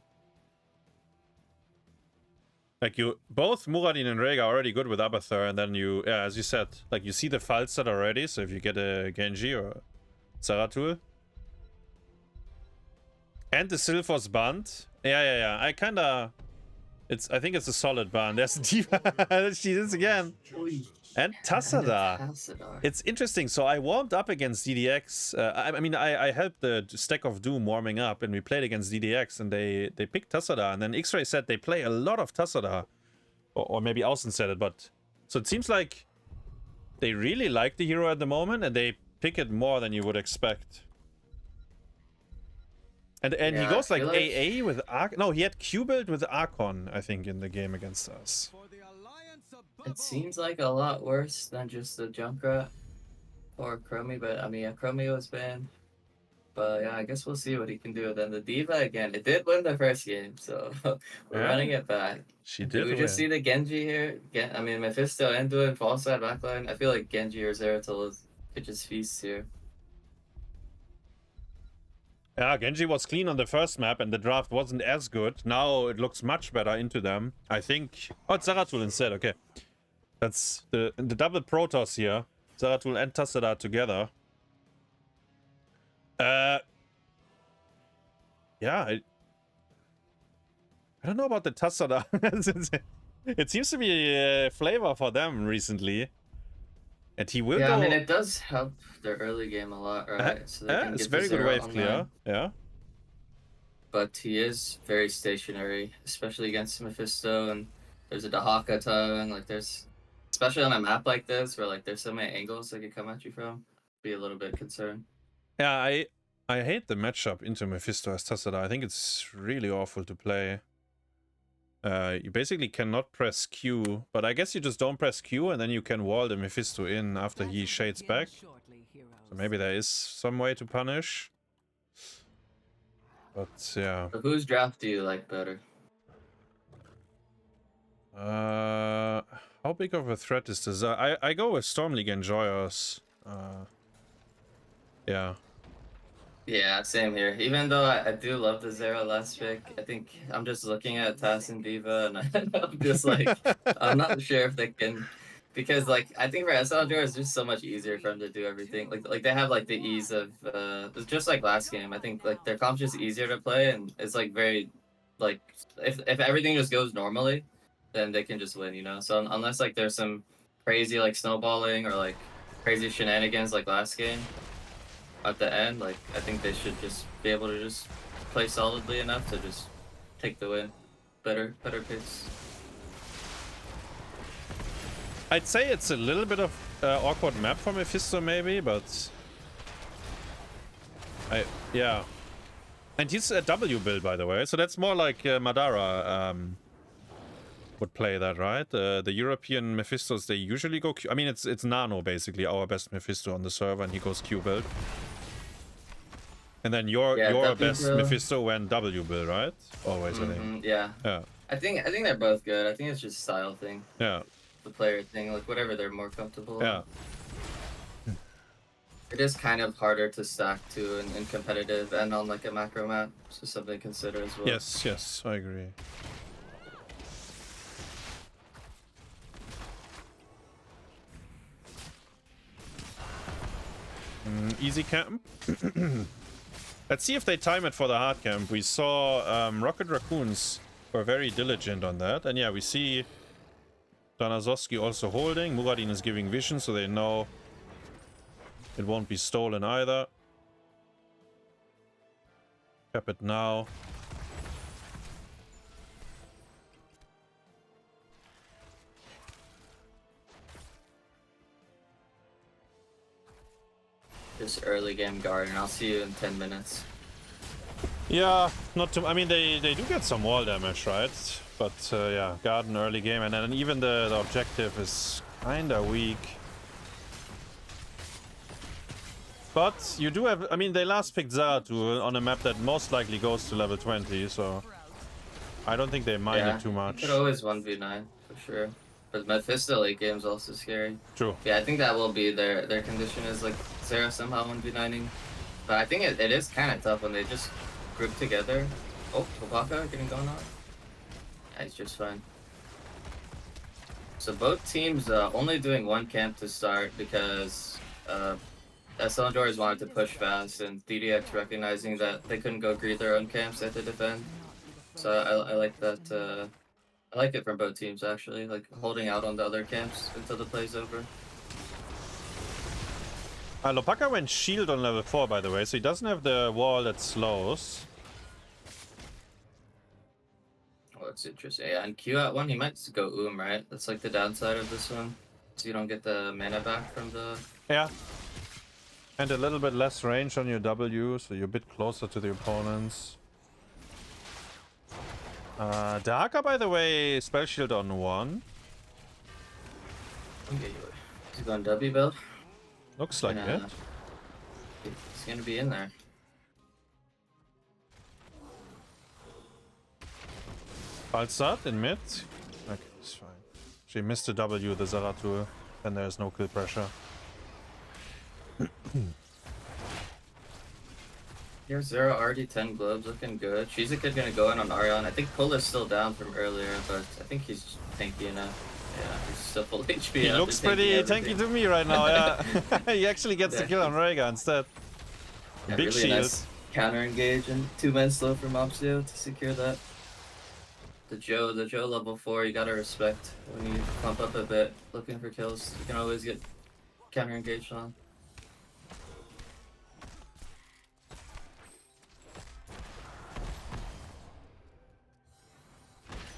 A: Like both Muradin and Rhaegar are already good with Abathur, and then as you said, like you see the Falstad already. So if you get a Genji or Zeratul, and the Sylphos banned, yeah. I think it's a solid ban. There's Diva. She is again. And Tassadar. It's interesting. So I warmed up against DDX. I mean, I helped the Stack of Doom warming up, and we played against DDX, and they picked Tassadar. And then X-Ray said they play a lot of Tassadar. Or maybe Austen said it, but... So it seems like they really like the hero at the moment, and they pick it more than you would expect. And he
B: Yeah, I
A: goes like
B: feel
A: AA with Arc. No, he had Q build with Archon, I think, in the game against us.
B: it seems like a lot worse than just the Junkrat or Chromie, but I mean, yeah, Chromie was banned. But yeah, I guess we'll see what he can do. Then the Diva again, it did win the first game, so we're running it back.
A: She
B: Did
A: did
B: we just see the Genji here? I mean, Mephisto and doing false side backline. I feel like Genji or Zeratul could just feast here.
A: Yeah, Genji was clean on the first map and the draft wasn't as good. Now it looks much better into them. I think... Oh, it's Zeratul instead, okay. That's the double Protoss here. Zeratul and Tassadar together. Yeah, I don't know about the Tassadar. It seems to be a flavor for them recently. And he will go...
B: I mean, it does help their early game a lot, right? So they can
A: it's
B: get
A: very good wave
B: online.
A: clear. Yeah.
B: But he is very stationary, especially against Mephisto, and there's a Dahaka tongue, like there's... Especially on a map like this, where like there's so many angles they could come at you from. Be a little bit concerned.
A: Yeah, I hate the matchup into Mephisto as Tassadar. I think it's really awful to play. You basically cannot press Q, but I guess you just don't press Q and then you can wall the Mephisto in after he shades back. So maybe there is some way to punish. But yeah.
B: So whose draft do you like better?
A: How big of a threat is this? I go with Storm League Enjoyers. Yeah.
B: Yeah, same here. Even though I do love the Zera last pick, I think I'm just looking at Tass and Diva, and I'm just like, I'm not sure if they can, because like I think for SLE it's just so much easier for them to do everything. Like they have like the ease of it's just like last game. I think like their comp's just easier to play, and it's like very like if everything just goes normally, then they can just win, you know. So unless like there's some crazy like snowballing or like crazy shenanigans like last game at the end, like I think they should just be able to just play solidly enough to just take the win. Better picks.
A: I'd say it's a little bit of awkward map for Mephisto maybe, but yeah. And he's a W build, by the way, so that's more like Madara would play that, right? The European Mephistos, they usually go Q. I mean, it's Nano basically our best Mephisto on the server, and he goes Q build. And then your best
B: build.
A: Mephisto went W build, right? Always, I think.
B: Yeah.
A: Yeah.
B: I think they're both good. I think it's just style thing.
A: Yeah.
B: The player thing, like whatever they're more comfortable.
A: Yeah.
B: It is kind of harder to stack too in competitive and on like a macro map, so something to consider as well.
A: Yes, I agree. Easy camp. Let's see if they time it for the hard camp. We saw Rocket Raccoons were very diligent on that. And yeah, we see Darnassovsky also holding. Muradin is giving vision, so they know it won't be stolen either. Cap it now.
B: Just early game guard, and I'll see you in 10 minutes.
A: Yeah, not too. I mean, they do get some wall damage, right? But yeah, Garden early game, and then even the objective is kinda weak. But you do have. I mean, they last picked Zeratul on a map that most likely goes to level 20, so I don't think they mind it too much.
B: You could always 1v9 for sure. But Mephisto late game's also scary.
A: True.
B: Yeah, I think that will be their condition is like Zera somehow 1v9ing. But I think it is kind of tough when they just group together. Oh, HlopakA getting gone out. Yeah, he's just fine. So both teams only doing one camp to start because SLE wanted to push fast, and DDX recognizing that they couldn't go greed their own camps, they had to defend. So I like that. I like it from both teams actually, like holding out on the other camps until the play's over.
A: HlopakA went shield on level 4, by the way, so he doesn't have the wall that slows.
B: Oh, that's interesting. Yeah, and Q at 1, he might go right? That's like the downside of this one. So you don't get the mana back from the...
A: Yeah. And a little bit less range on your W, so you're a bit closer to the opponents. Darka, by the way, spell shield on 1.
B: Okay, he's going W build.
A: Looks like it.
B: He's gonna be in there.
A: Falstad in mid. Okay, it's fine. She missed the W, the Zeratul, and there's no kill pressure.
B: Here's Zera already 10 globes, looking good. She's a kid gonna go in on Arion. I think Pull is still down from earlier, but I think he's tanky enough. Yeah, he's still full HP.
A: He looks pretty tanky to me right now, yeah. He actually gets the kill on Rhaegar instead.
B: Yeah,
A: Big
B: really
A: shield.
B: nice counter engage and 2-man slow for Mopsio to secure that. The Joe level 4, you gotta respect when you pump up a bit, looking for kills. You can always get counter engaged on.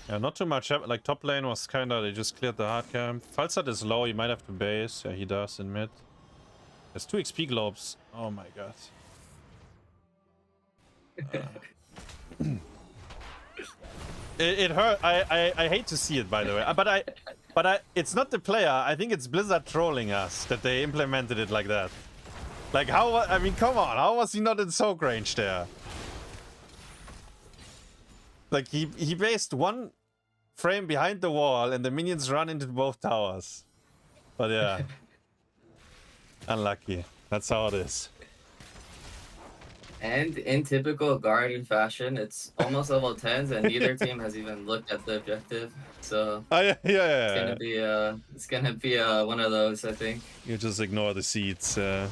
A: Yeah, not too much. Like, top lane was kinda, they just cleared the hard camp. Falstad is low, he might have to base. Yeah, he does in mid. There's 2 XP globes. Oh my god. It hurt. I hate to see it, by the way. But it's not the player. I think it's Blizzard trolling us that they implemented it like that. Like, how? I mean, come on. How was he not in soak range there? Like, he based 1 frame behind the wall and the minions run into both towers. But yeah. Unlucky. That's how it is.
B: And in typical Guardian fashion, it's almost level 10s, and neither team has even looked at the objective. So
A: Yeah.
B: it's gonna be one of those, I think.
A: You just ignore the seeds.
B: And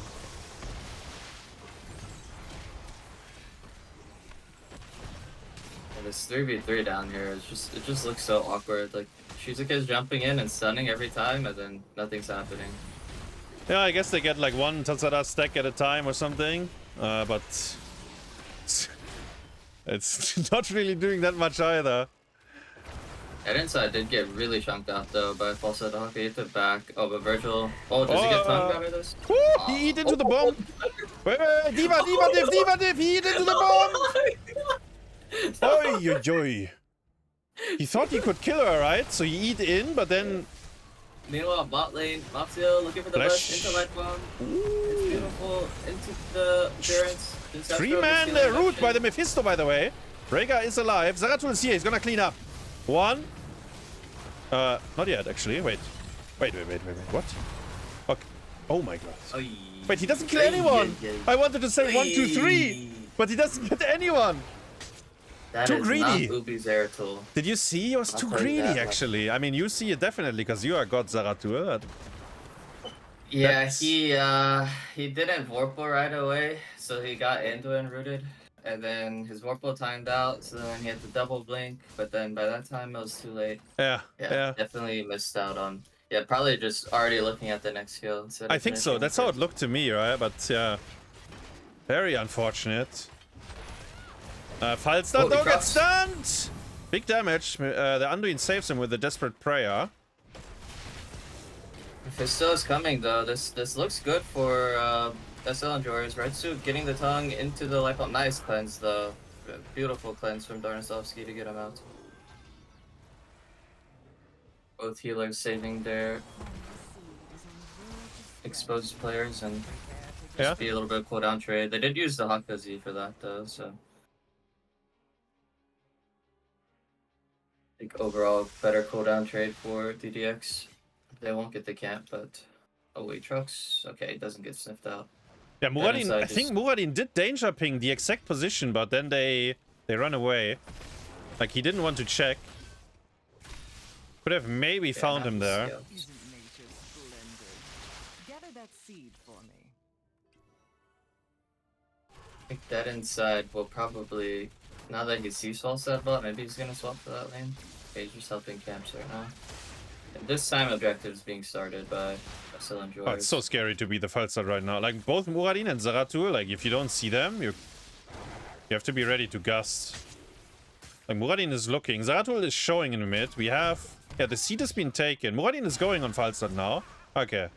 B: this 3v3 down here it just looks so awkward. Like Shizuka's jumping in and stunning every time, and then nothing's happening.
A: Yeah, I guess they get like 1 Tatsada stack at a time or something. But it's not really doing that much either.
B: That inside did get really chunked out though by Falsetto. He hit the back. Oh, but Vergil. Oh, does he get tongued out of this?
A: Woo, he eat into the bomb. Wait, diva div, he eat into the bomb. Oi, joy. He thought he could kill her, right? So he eat in, but then.
B: Meanwhile, bot lane, Mopsio looking for the best into light bomb. It's beautiful into the endurance.
A: 3-man root by the Mephisto, by the way. Rhaegar is alive. Zeratul is here. He's gonna clean up. 1. Not yet, actually. Wait. What? Okay. Oh my god.
B: Oy.
A: Wait, he doesn't kill anyone. I wanted to say 1, 2, 3, but he doesn't get anyone.
B: That
A: too
B: is
A: greedy.
B: Not Ubi Zeratul.
A: Did you see? He was too greedy, actually. I mean, you see it definitely because you are God Zeratul.
B: Yeah, he didn't Vorpal right away, so he got into and rooted, and then his Vorpal timed out, so then he had to double blink, but then by that time it was too late.
A: Yeah.
B: Definitely missed out on. Yeah, probably just already looking at the next kill instead.
A: I think so. That's how it looked to me, right? But yeah, very unfortunate. Falstad though gets stunned. Big damage. The Anduin saves him with a desperate prayer.
B: Mephisto's coming though. This looks good for SL enjoyers. RydzuSA getting the tongue into the life up. Nice cleanse though. Beautiful cleanse from Darnassovsky to get him out. Both healers saving their exposed players and just be a little bit of cooldown trade. They did use the HotS for that though, so I think overall better cooldown trade for DDX. They won't get the camp, but Itrax. Okay, it doesn't get sniffed out.
A: Yeah, Muradin. I think Muradin did danger ping the exact position, but then they run away. Like he didn't want to check. Could have maybe found him there.
C: Gather that seed for me.
B: I think that inside will probably, now that he sees Falstad bot, maybe he's gonna swap to that lane. Okay, he's just helping camps right now. And this time objectives being started by SL enjoyers.
A: Oh, it's so scary to be the Falstad right now. Like both Muradin and Zeratul, like if you don't see them, you have to be ready to gust. Like Muradin is looking. Zeratul is showing in the mid. We have... Yeah, the seat has been taken. Muradin is going on Falstad now. Okay.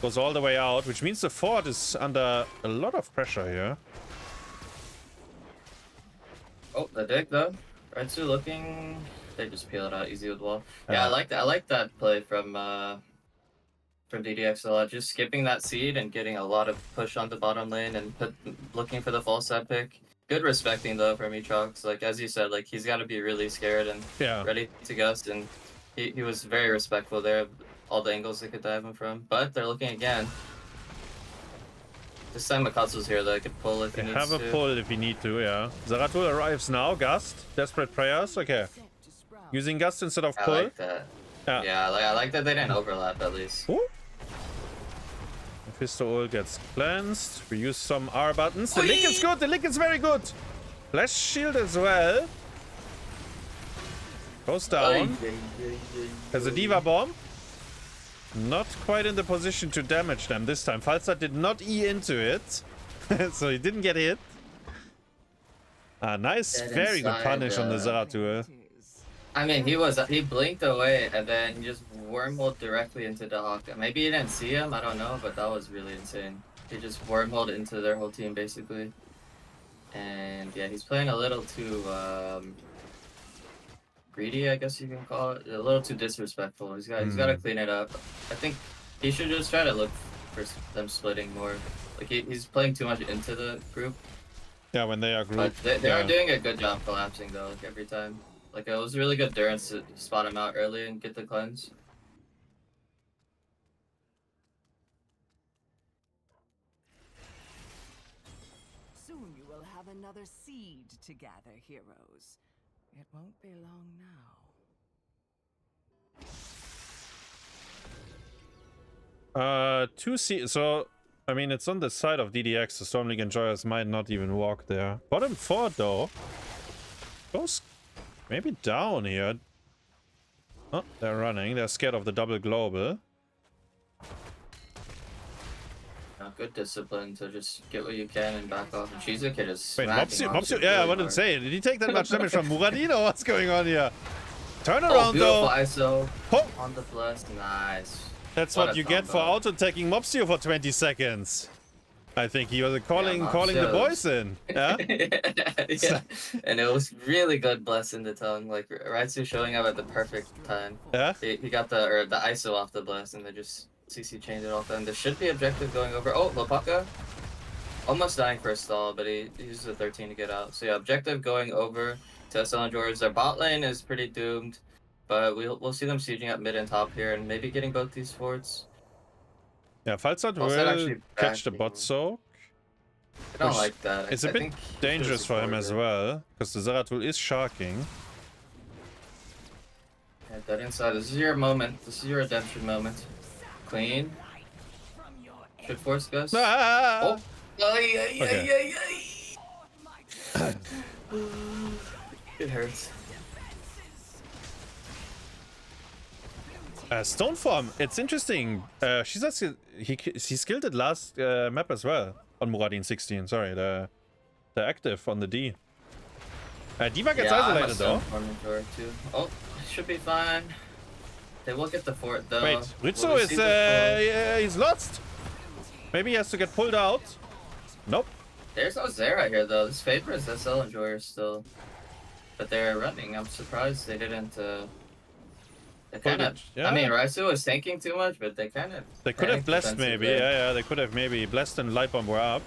A: Goes all the way out, which means the fort is under a lot of pressure here.
B: Oh, the dig though. RydzuSA looking. They just peel it out easy with wall. Yeah,
A: Yeah.
B: I like that. I like that play from DDX a lot. Just skipping that seed and getting a lot of push on the bottom lane and looking for the false side pick. Good respecting though from Itrax. Like as you said, like he's got to be really scared and ready to gust, and he was very respectful there of all the angles they could dive him from. But they're looking again. This time Mackoztl's here though, could pull if he needs to.
A: Have a pull if you need to, yeah. Zeratul arrives now, Gust. Desperate prayers, okay. Using Gust instead of pull.
B: I like that. Yeah, I like that they didn't overlap at least.
A: Ooh. Mephisto ult gets cleansed. We use some R buttons. The link is good, the link is very good. Flash shield as well. Goes down. Has a D.Va bomb. Not quite in the position to damage them this time. Falstad did not E into it. So he didn't get hit. Nice, very good punish on the Zeratul.
B: I mean, he blinked away and then just wormholed directly into the Hawk. Maybe he didn't see him, I don't know, but that was really insane. He just wormholed into their whole team basically. And yeah, he's playing a little too greedy, I guess you can call it. A little too disrespectful. He's got to clean it up. I think he should just try to look for them splitting more. Like he's playing too much into the group.
A: Yeah, when they are grouped.
B: But they are doing a good job collapsing though, like every time. Like it was really good Durance to spot him out early and get the cleanse.
C: Soon you will have another seed to gather, heroes. It won't be long now.
A: 2 seeds. So, I mean, it's on the side of DDX. The Storm League enjoyers might not even walk there. Bottom 4 though. Goes maybe down here. Oh, they're running. They're scared of the double global.
B: Good discipline to just get what you can and back off. And she's a kid is
A: Wait, Mopsio, yeah, I wouldn't say. Did he take that much damage from Muradin or what's going on here? Turn around though.
B: ISO
A: oh.
B: On the blast, nice.
A: That's what you get for auto-attacking Mopsio for 20 seconds. I think he was calling the boys in. Yeah?
B: Yeah. And it was really good blessing the tongue. Like RydzuSA showing up at the perfect time.
A: Yeah?
B: He got the ISO off the blast and they just CC changed it off. And there should be objective going over. Oh, HlopakA. Almost dying for a stall, but he used a 13 to get out. So yeah, objective going over to SLE George. Their bot lane is pretty doomed. But we'll see them sieging up mid and top here and maybe getting both these forts.
A: Yeah, Falstad will catch the bot soak.
B: I don't like that.
A: It's a bit dangerous for him as well, because the Zeratul is sharking.
B: Yeah, dead inside. This is your moment. This is your redemption moment. Clean. Should force Gus.
A: Ah!
B: Oh! It hurts.
A: Stoneform, it's interesting. She says he skilled it last map as well on Muradin 16. Sorry, the active on the D. D.Va gets isolated though.
B: Oh, should be fine. They will get the fort though.
A: Wait, RydzuSA is he's lost. Maybe he has to get pulled out. Nope.
B: There's no Zera here though. This favors SL enjoyers still, but they're running. I'm surprised they didn't. Kind of,
A: yeah.
B: I mean, RydzuSA was tanking too much, but they kind of...
A: They could have blessed maybe, yeah, they could have maybe blessed and light bomb were up.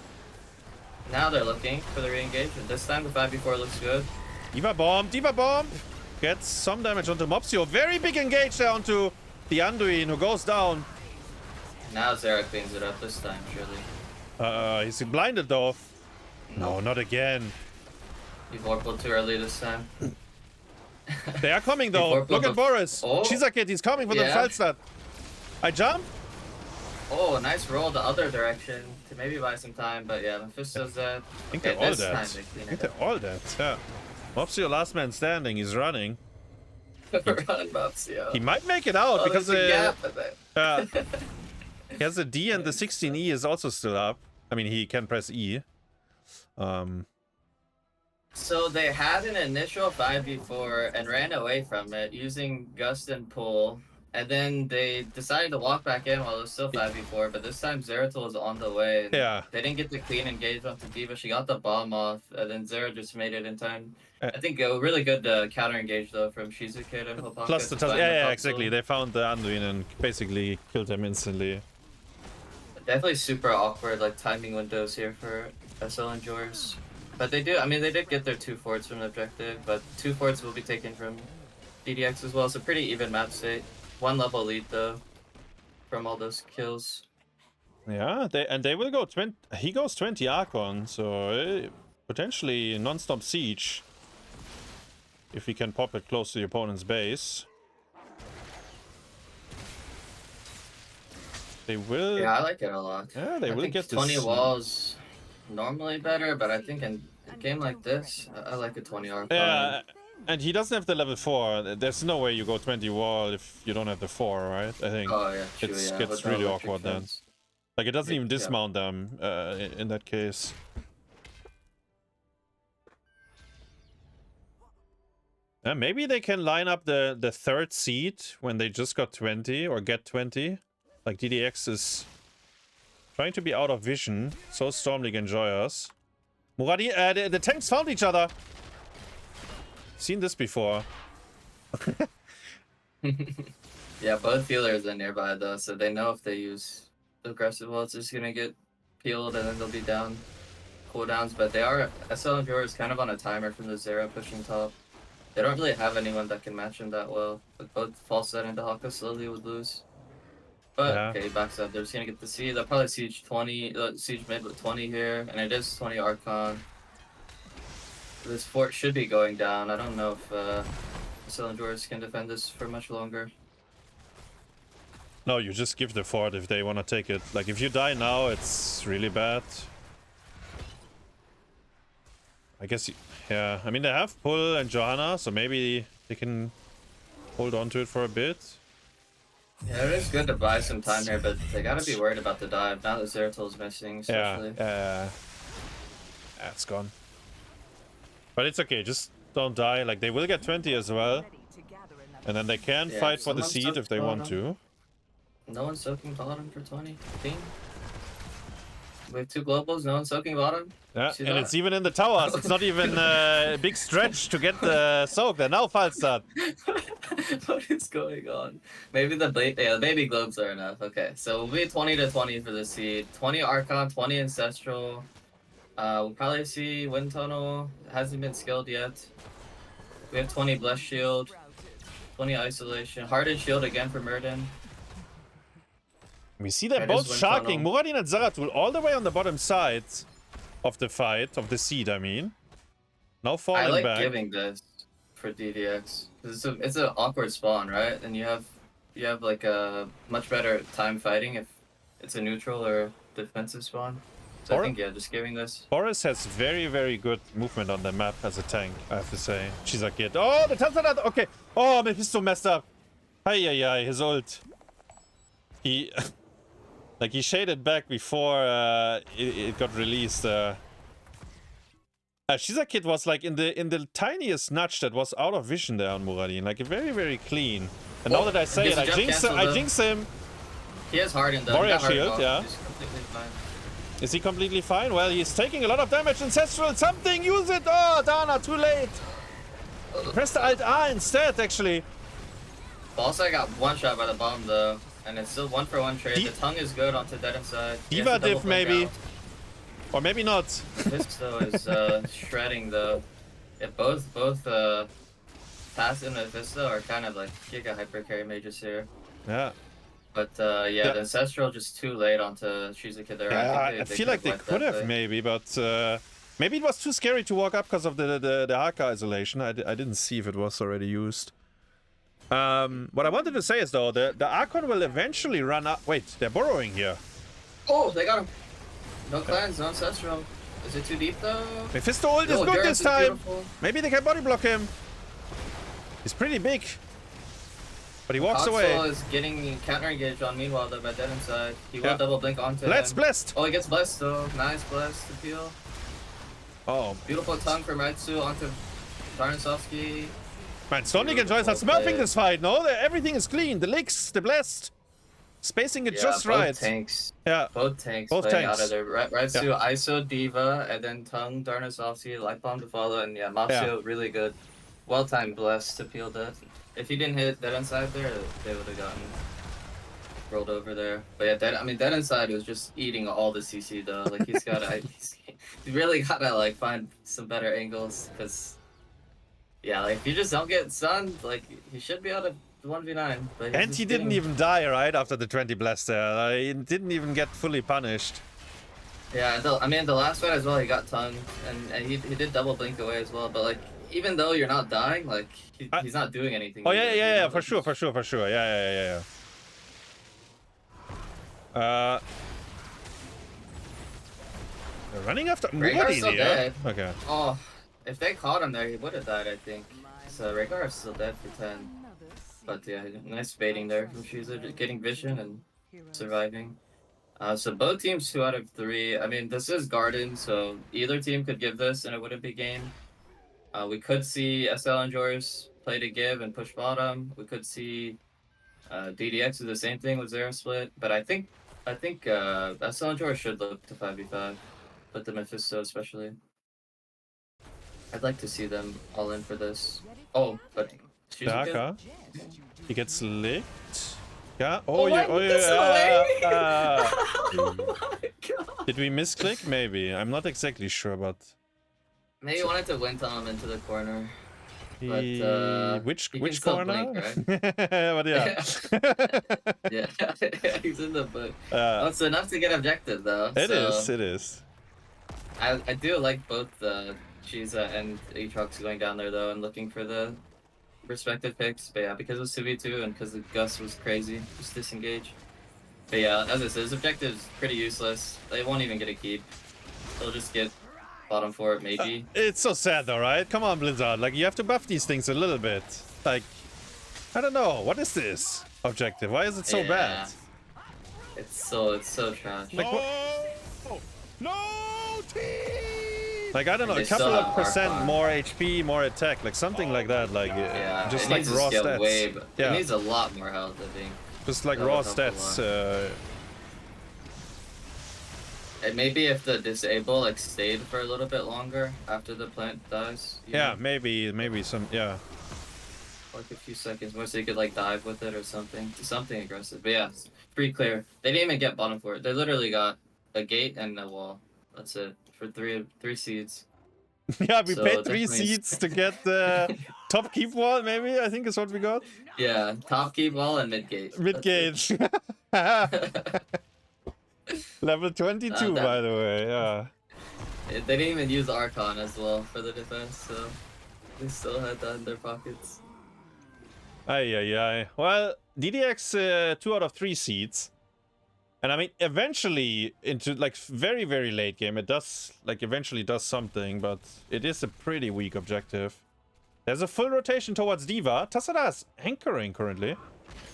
B: Now they're looking for the re-engage, and this time the 5v4 looks good.
A: D.Va bomb! Gets some damage onto Mopsio. Very big engage there onto the Anduin, who goes down.
B: Now Zera cleans it up this time, surely.
A: He's blinded though. No, not again.
B: He vorpaled too early this time.
A: They are coming though. Look at Boris.
B: Oh.
A: Shizakit, he's coming for the Falstad. I jump.
B: Oh, nice roll the other direction to maybe buy some time, but yeah, Mephisto's dead.
A: I think they're all dead. I think they're all dead, yeah. Mopsio last man standing, he's running.
B: Run, Mopsio.
A: He might make it out because
B: he
A: has a D and the 16E is also still up. I mean, he can press E.
B: So they had an initial 5v4 and ran away from it using Gust and Pull, And then they decided to walk back in while it was still 5v4, but this time Zeratul was on the way. And
A: Yeah.
B: they didn't get the clean engage onto D.Va. She got the bomb off, and then Zera just made it in time. I think a really good counter engage though from Shizukid and HlopakA.
A: Plus the yeah, exactly. They found the Anduin and basically killed him instantly.
B: Definitely super awkward like timing windows here for SL enjoyers. But they do, I mean, they did get their 2 forts from the objective, but 2 forts will be taken from DDX as well, so pretty even map state. 1 level lead though from all those kills.
A: Yeah, they will go 20. He goes 20 Archon, so potentially non-stop siege if he can pop it close to the opponent's base. They will.
B: Yeah, I like it a lot.
A: Yeah, they will get
B: 20
A: this.
B: walls normally better, but I think in a game like this, I like a 20 Archon.
A: Yeah, and he doesn't have the level 4. There's no way you go 20 wall if you don't have the 4, right? I think
B: Oh yeah, true,
A: it
B: yeah.
A: gets
B: With the
A: really
B: electric
A: awkward then.
B: fence.
A: Like it doesn't even
B: Yeah.
A: dismount them in that case. Maybe they can line up the 3rd seed when they just got 20 or get 20. Like DDX is trying to be out of vision, so Storm League enjoy us. Muradi, the tanks found each other. Seen this before.
B: Yeah, both healers are nearby though, so they know if they use aggressive well, it's just gonna get peeled and then they'll be down cooldowns. But they are SL enjoyers kind of on a timer from the Zera pushing top. They don't really have anyone that can match him that well. With both false set into Haka slowly would lose. But
A: Yeah.
B: okay, backs up. They're just gonna get the siege. They'll probably siege 20, siege mid with 20 here, and it is 20 Archon. This fort should be going down. I don't know if SL enjoyers can defend this for much longer.
A: No, you just give the fort if they want to take it. Like if you die now, it's really bad. I guess, yeah. I mean, they have Pull and Johanna, so maybe they can hold on to it for a bit.
B: Yeah, it is good to buy some time here, but they gotta be worried about the dive now that Zeratul's missing, especially.
A: Yeah, it's gone. But it's okay, just don't die. Like they will get 20 as well, and then they can
B: Yeah,
A: fight for the
B: someone's
A: seed if they want to.
B: No one's soaking bottom for 20. Team. We have 2 globals, no one's soaking bottom.
A: Yeah,
B: See
A: and
B: that?
A: it's even in the towers. It's not even a big stretch to get the soak. They're now Falstad.
B: What is going on? Maybe the baby globes are enough. Okay, so we'll be 20 to 20 for the seed. 20 Archon, 20 Ancestral. We'll probably see Wind Tunnel. It hasn't been skilled yet. We have 20 Bless Shield, 20 Isolation. Hardened Shield again for Murden.
A: We see them
B: That
A: both
B: is Wind
A: sharking.
B: Tunnel.
A: Muradin and Zeratul all the way on the bottom side of the fight, of the seed, I mean. Now
B: I
A: falling
B: like
A: back.
B: giving this for DDX. It's an awkward spawn, right? And you have like a much better time fighting if it's a neutral or defensive spawn. So I think yeah, just giving this.
A: Boris has very, very good movement on the map as a tank, I have to say. She's a kid. Oh, the Tanzanat! Okay. Oh, Mephisto messed up. Hi, his ult. He... like, he shaded back before it got released. Shiza Kid was like in the tiniest nudge that was out of vision there on Muradin. Like, very, very clean. And now that I say it, I jinx him.
B: He has Hardened though.
A: Warrior
B: He got
A: shield,
B: Hardened
A: yeah.
B: off. He's completely fine.
A: Is he completely fine? Well, he's taking a lot of damage. Ancestral, something, use it! Oh, Dana, too late! Press the Alt-R instead, actually.
B: Balsa got one shot by the bomb though, and it's still 1-for-1 trade. The tongue is good onto Dead Inside.
A: D.Va div, maybe. Or maybe not.
B: This though is shredding though. Yeah, both Pass and Mephisto are kind of like giga hyper carry mages here.
A: Yeah.
B: But yeah, the Ancestral just too late onto Shizuki there.
A: Yeah, I feel like they could have maybe, but maybe it was too scary to walk up because of the Haka isolation. I didn't see if it was already used. What I wanted to say is though, the Archon will eventually run up. Wait, they're burrowing here.
B: Oh, they got him. No clans, no Ancestral. Is it too deep though?
A: Mephisto ult is good
B: Durance
A: this
B: is
A: time.
B: beautiful.
A: Maybe they can body block him. He's pretty big. But he walks away.
B: Mackoztl is getting counter engaged on meanwhile though by Dead Inside. He will double blink onto
A: Let's
B: him.
A: blessed.
B: Oh, he gets blessed though. Nice blessed to peel.
A: Oh.
B: Beautiful tongue from Rydzu onto Darnassovsky.
A: Man, Sonic and Joyce are smurfing this fight, no? Everything is clean. The licks, the blessed. Spacing it just
B: both
A: right.
B: Tanks.
A: Yeah.
B: Both tanks
A: Both
B: playing
A: tanks.
B: out of there. Rydzu, ISO, Diva, and then Tung, Darnassovsky, Light Bomb to follow, and yeah, Mopsio, really good. Well-timed bless to peel that. If he didn't hit Dead Inside there, they would have gotten rolled over there. But yeah, Dead Inside was just eating all the CC though. Like he's gotta, he really gotta like find some better angles, because yeah, like if you just don't get stunned, like he should be able to 1v9. But
A: And he didn't even die, right, after the 20 blast there. Like, he didn't even get fully punished.
B: Yeah, the last fight as well, he got tongued, and he did double blink away as well. But like, even though you're not dying, like he's not doing anything.
A: Oh
B: either,
A: yeah,
B: you know?
A: for sure. Yeah. They're running after
B: Rhaegar's still
A: here.
B: dead.
A: Okay.
B: Oh, if they caught him there, he would have died, I think. So Rhaegar is still dead for 10. But yeah, nice baiting there from Shiza, just getting vision and surviving. So both teams 2 out of 3. I mean, this is Garden, so either team could give this and it wouldn't be game. We could see SL enjoyers play to give and push bottom. We could see DDX do the same thing with Zero Split. But I think SL enjoyers should look to 5v5, but the Mephisto especially. I'd like to see them all in for this. Oh, but
A: Darker. He gets licked. Yeah.
B: Oh
A: yeah.
B: Oh my god.
A: Did we misclick? Maybe. I'm not exactly sure, but
B: Maybe wanted to wind him into the corner. But
A: which
B: still
A: corner?
B: blink,
A: But yeah.
B: Yeah, he's in the book. Oh, it's enough to get objective though.
A: It is.
B: I do like both Shiza and Itrax going down there though and looking for the respective picks. But yeah, because it was 2v2 and because the Gus was crazy, just disengage. But yeah, as I said, his objective is pretty useless. They won't even get a keep. They'll just get bottom for it, maybe.
A: It's so sad though, right? Come on, Blizzard. Like, you have to buff these things a little bit. Like, I don't know. What is this objective? Why is it so bad?
B: It's so trash.
A: Like,
D: No team!
A: Like, I don't know, a couple of percent more HP, more attack, like something like that. Like, just like raw stats.
B: It needs a lot more health, I think.
A: Just like raw stats.
B: And maybe if the disable like stayed for a little bit longer after the plant dies.
A: Yeah, maybe some, yeah.
B: Like a few seconds more, so you could like dive with it or something. Something aggressive. But yeah, pretty clear. They didn't even get bottom for it. They literally got a gate and a wall. That's it for three seeds.
A: Yeah, we
B: So
A: paid 3
B: definitely-
A: seeds to get the top keep wall, maybe, I think is what we got.
B: Yeah, top keep wall and mid gate.
A: Mid gate. Level 22, by the way, yeah.
B: They didn't even use Archon as well for the defense, so they still had that in their pockets.
A: Ay. Well, DDX 2 out of 3 seeds. And I mean, eventually, into like very, very late game, it does, like, eventually does something, but it is a pretty weak objective. There's a full rotation towards Diva. Tassada is anchoring currently.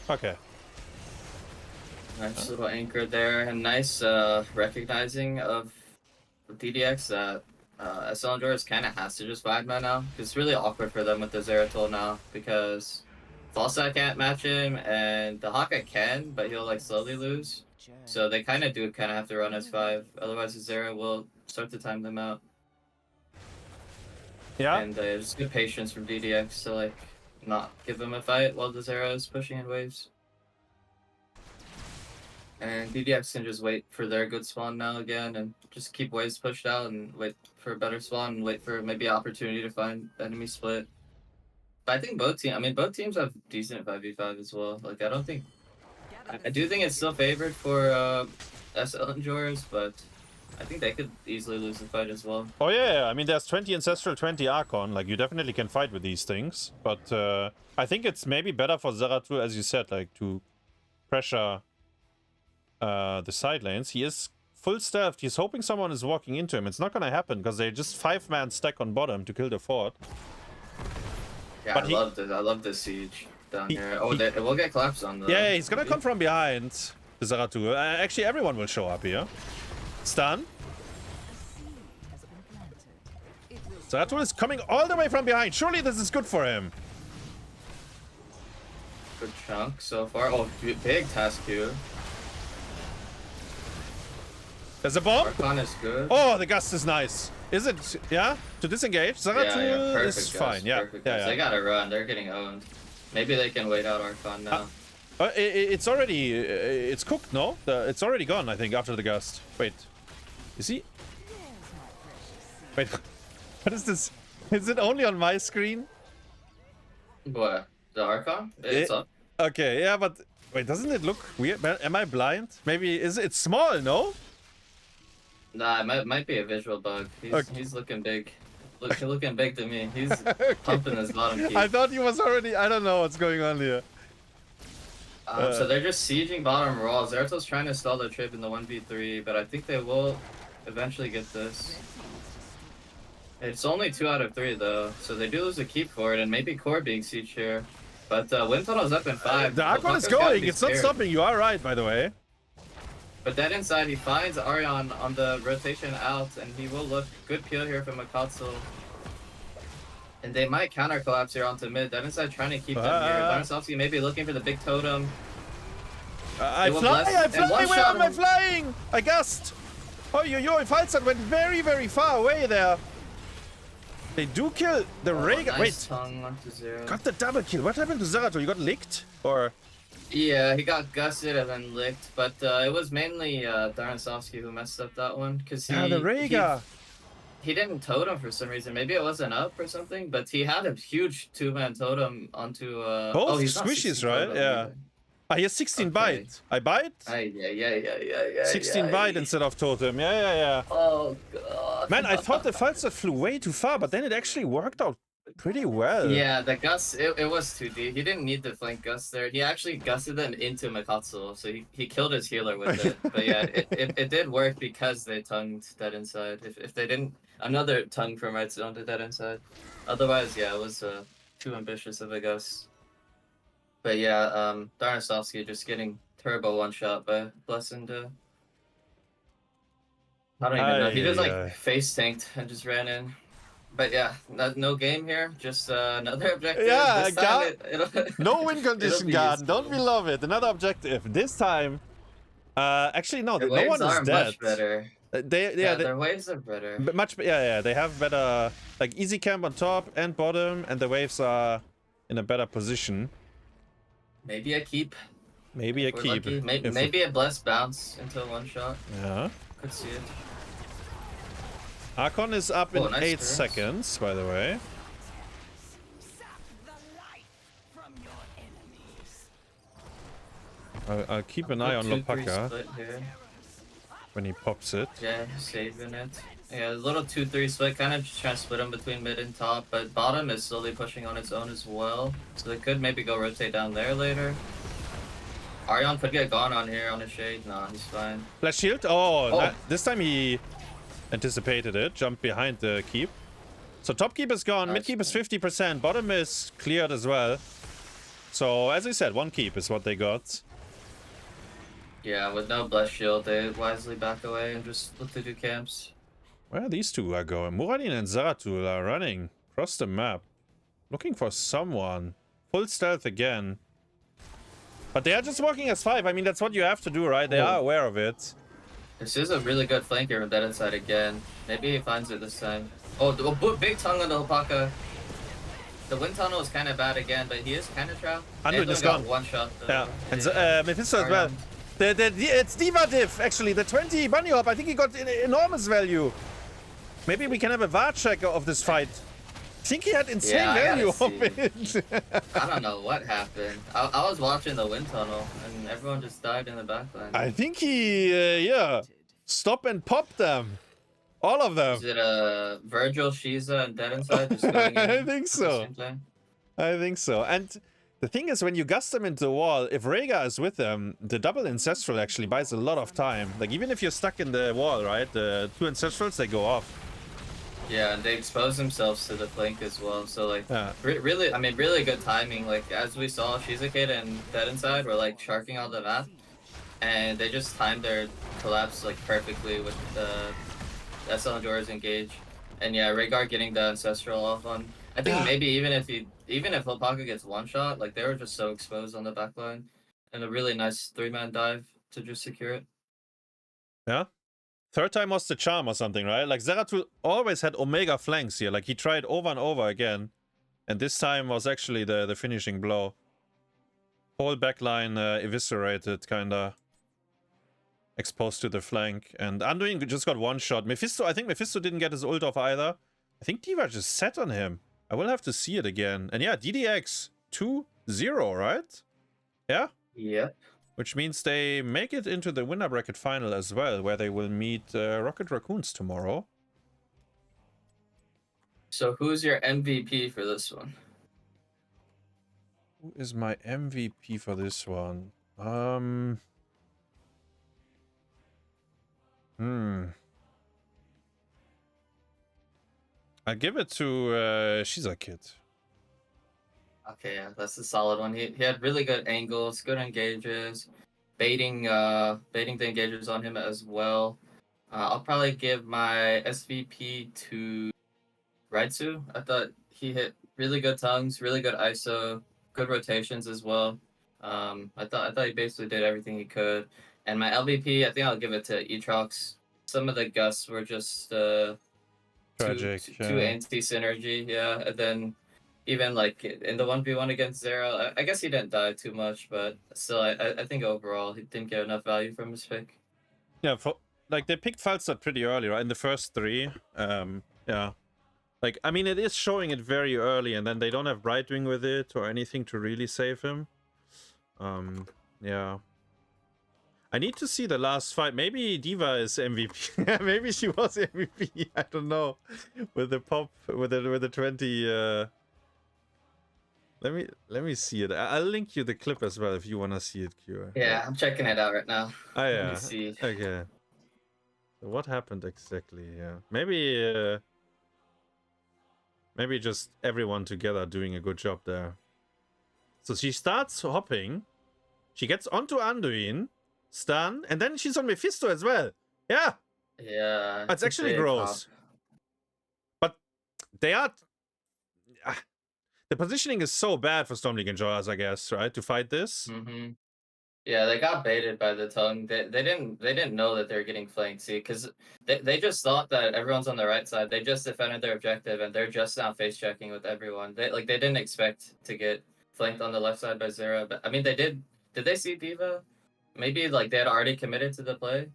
A: Okay.
B: Nice little anchor there, and nice recognizing of DDX that SL Endurance kind of has to just 5-man now. It's really awkward for them with the Zeratul now, because Falsa can't match him, and the Hawkeye can, but he'll like slowly lose. So they kind of have to run as 5, otherwise the Zera will start to time them out.
A: Yeah.
B: And just good patience from DDX to like not give him a fight while the Zera is pushing in waves. And DDX can just wait for their good spawn now again and just keep waves pushed out and wait for a better spawn and wait for maybe opportunity to find enemy split. But I think both teams have decent 5v5 as well. Like I do think it's still favored for SL Enjoyers, but I think they could easily lose the fight as well.
A: Oh yeah, I mean, there's 20 Ancestral, 20 Archon. Like, you definitely can fight with these things. But I think it's maybe better for Zeratul, as you said, like, to pressure the side lanes. He is full stealth. He's hoping someone is walking into him. It's not gonna happen because they just 5-man stack on bottom to kill the fort.
B: Yeah,
A: but
B: I love this siege down here. Oh, it will get collapsed on though.
A: Yeah, he's gonna come from behind the Zeratul. Actually, everyone will show up here. Stun. Zeratul is coming all the way from behind. Surely this is good for him.
B: good chunk so far. Oh, big task queue.
A: There's a bomb.
B: Archon is good.
A: Oh, the gust is nice. Is it? Yeah. To disengage. Zeratul
B: Perfect
A: is
B: gust,
A: fine. Yeah.
B: perfect
A: Yeah,
B: gust.
A: yeah.
B: They gotta run. They're getting owned. Maybe they can wait out Archon now.
A: It's already. It's cooked. No, it's already gone. I think after the gust. Wait. Is he? Wait. What is this? Is it only on my screen?
B: What? The Archon? It's up.
A: Okay. Yeah, but wait. Doesn't it look weird? Am I blind? Maybe is it small? No.
B: Nah, it might be a visual bug. He's looking big. Looking big to me. He's pumping his bottom key.
A: I thought he was already. I don't know what's going on here.
B: So they're just sieging bottom raw. Zeratil's trying to stall the trip in the 1v3, but I think they will eventually get this. It's only 2 out of 3 though, so they do lose a keep for it, and maybe core being sieged here. But wind tunnel's up in 5.
A: The Archon is going. It's not stopping. You are right, by the way.
B: But that inside, he finds Arion on the rotation out, and he will look good peel here from Mackoztl. And they might counter collapse here onto mid. That inside trying to keep them here. Darnassovsky maybe looking for the big totem.
A: I fly! Where am I flying? I gust! Oh, yo, Falzat went very, very far away there. They do kill the Rhaegar.
B: Nice
A: Wait,
B: tongue onto Zero.
A: got the double kill. What happened to Zeratul? You got licked? Or?
B: Yeah, he got gusted and then licked, but it was mainly Darnassovsky who messed up that one, because
A: Yeah, the Rhaegar.
B: He didn't totem for some reason. Maybe it wasn't up or something, but he had a huge 2-man totem onto
A: Both
B: he's not
A: squishies,
B: 16
A: right?
B: totem
A: Yeah.
B: either.
A: Ah, he has 16
B: Okay.
A: bite. I bite?
B: Yeah.
A: 16 bite instead of totem. Yeah.
B: Oh god.
A: Man, I thought the Falzat flew way too far, but then it actually worked out pretty well.
B: Yeah, the gust, it was too deep. He didn't need to flank gust there. He actually gusted them into Mackoztl, so he killed his healer with it. But yeah, it did work because they tongued that inside. If they didn't, another tongue from RydzuSA did that inside. Otherwise, yeah, it was too ambitious of a gust. But yeah, Darnassovsky just getting turbo one-shot by Blessing to... I don't even know. He just like face tanked and just ran in. But yeah, no game here. Just another objective.
A: Yeah,
B: this time it'll
A: No win condition,
B: be
A: Garden. Don't
B: useful.
A: we love it? Another objective. This time, actually no,
B: Their
A: no
B: waves
A: one is
B: are
A: dead.
B: much better. Their waves are better.
A: They have better, like easy camp on top and bottom, and the waves are in a better position.
B: Maybe a keep.
A: Maybe a
B: We're
A: keep.
B: lucky. Maybe a blessed bounce into a one shot.
A: Yeah.
B: Could see it.
A: Archon is up in
B: Oh, nice
A: 8
B: turns.
A: seconds, by the way.
C: Sap the life from your enemies.
A: I'll keep an eye on
B: 2-3
A: HlopakA
B: split here.
A: when he pops it.
B: Yeah, saving it. Yeah, a little 2-3 split, kind of just trying to split them between mid and top, but bottom is slowly pushing on its own as well. So they could maybe go rotate down there later. Arion could get gone on here on a shade. Nah, he's fine.
A: Flash shield? Oh,
B: Oh.
A: this time he anticipated it, jumped behind the keep. So top keep is gone, mid
B: Nice.
A: keep is 50%, bottom is cleared as well. So as I said, one keep is what they got.
B: Yeah, with no bless shield, they wisely back away and just look to do camps.
A: Where these two are going? Muradin and Zeratul are running across the map, looking for someone. Full stealth again. But they are just walking as 5. I mean, that's what you have to do, right? They are aware of it.
B: This is a really good flanker with that inside again. Maybe he finds it this time. Oh, big tongue on the HlopakA. The wind tunnel is kind of bad again, but he is kind of trapped.
A: Unreal is gone.
B: One shot.
A: Yeah, and Mephisto as well. It's Diva Div, actually. The 20 bunny hop, I think he got enormous value. Maybe we can have a VAR check of this fight. I think he had insane
B: Yeah, I
A: value
B: gotta
A: of it.
B: I don't know what happened. I was watching the wind tunnel, and everyone just died in the backline.
A: I think he, stop and pop them. All of them.
B: Is it Vergil, Shiza, and Dead Inside just going in
A: I think
B: at the
A: so.
B: same time?
A: I think so. And the thing is, when you gust them into the wall, if Rhaegar is with them, the double Ancestral actually buys a lot of time. Like, even if you're stuck in the wall, right? The 2 Ancestrals, they go off.
B: Yeah, and they expose themselves to the flank as well. So like,
A: Yeah.
B: really, I mean, really good timing. Like as we saw, Shizukade and Dead Inside were like sharking on the map, and they just timed their collapse like perfectly with the SL Endurers engage. And yeah, Rhaegar getting the Ancestral off on I think maybe even if HlopakA gets one shot, like they were just so exposed on the back line, and a really nice 3-man dive to just secure it.
A: Yeah. Third time was the charm or something, right? Like Zeratul always had Omega flanks here. Like he tried over and over again. And this time was actually the finishing blow. Whole backline eviscerated, kinda. Exposed to the flank. And Anduin just got one shot. Mephisto, I think Mephisto didn't get his ult off either. I think D.Va just sat on him. I will have to see it again. And yeah, DDX 2-0, right? Yeah?
B: Yep.
A: Which means they make it into the winner bracket final as well, where they will meet Rocket Raccoons tomorrow.
B: So who's your MVP for this one?
A: Who is my MVP for this one? I give it to She's a Kid.
B: Okay, yeah, that's a solid one. He had really good angles, good engages, baiting the engages on him as well. I'll probably give my SVP to Rydzu. I thought he hit really good tongues, really good ISO, good rotations as well. I thought he basically did everything he could. And my LVP, I think I'll give it to Itrax. Some of the gusts were just
A: Tragic.
B: too anti-synergy, yeah. And then even like in the 1v1 against Zero, I guess he didn't die too much, but still, I think overall he didn't get enough value from his pick.
A: Yeah, like they picked Falstad pretty early, right? In the first 3. Yeah. Like, I mean, it is showing it very early, and then they don't have Brightwing with it or anything to really save him. Yeah. I need to see the last fight. Maybe D.Va is MVP. Maybe she was MVP. I don't know. With the pop, with the 20. Let me see it. I'll link you the clip as well if you wanna see it, Q.
B: Yeah, I'm checking it out right now.
A: Oh yeah.
B: Let me see.
A: Okay. So what happened exactly? Yeah. Maybe just everyone together doing a good job there. So she starts hopping. She gets onto Anduin. Stun. And then she's on Mephisto as well. Yeah.
B: Yeah.
A: It's actually gross. But they are... the positioning is so bad for Storm League Enjoyers, I guess, right? To fight this.
B: Mm-hmm. Yeah, they got baited by the tongue. They didn't know that they were getting flanked. See, because they just thought that everyone's on the right side. They just defended their objective, and they're just now face checking with everyone. They didn't expect to get flanked on the left side by Zero. But I mean, they did. Did they see D.Va? Maybe like they had already committed to the play.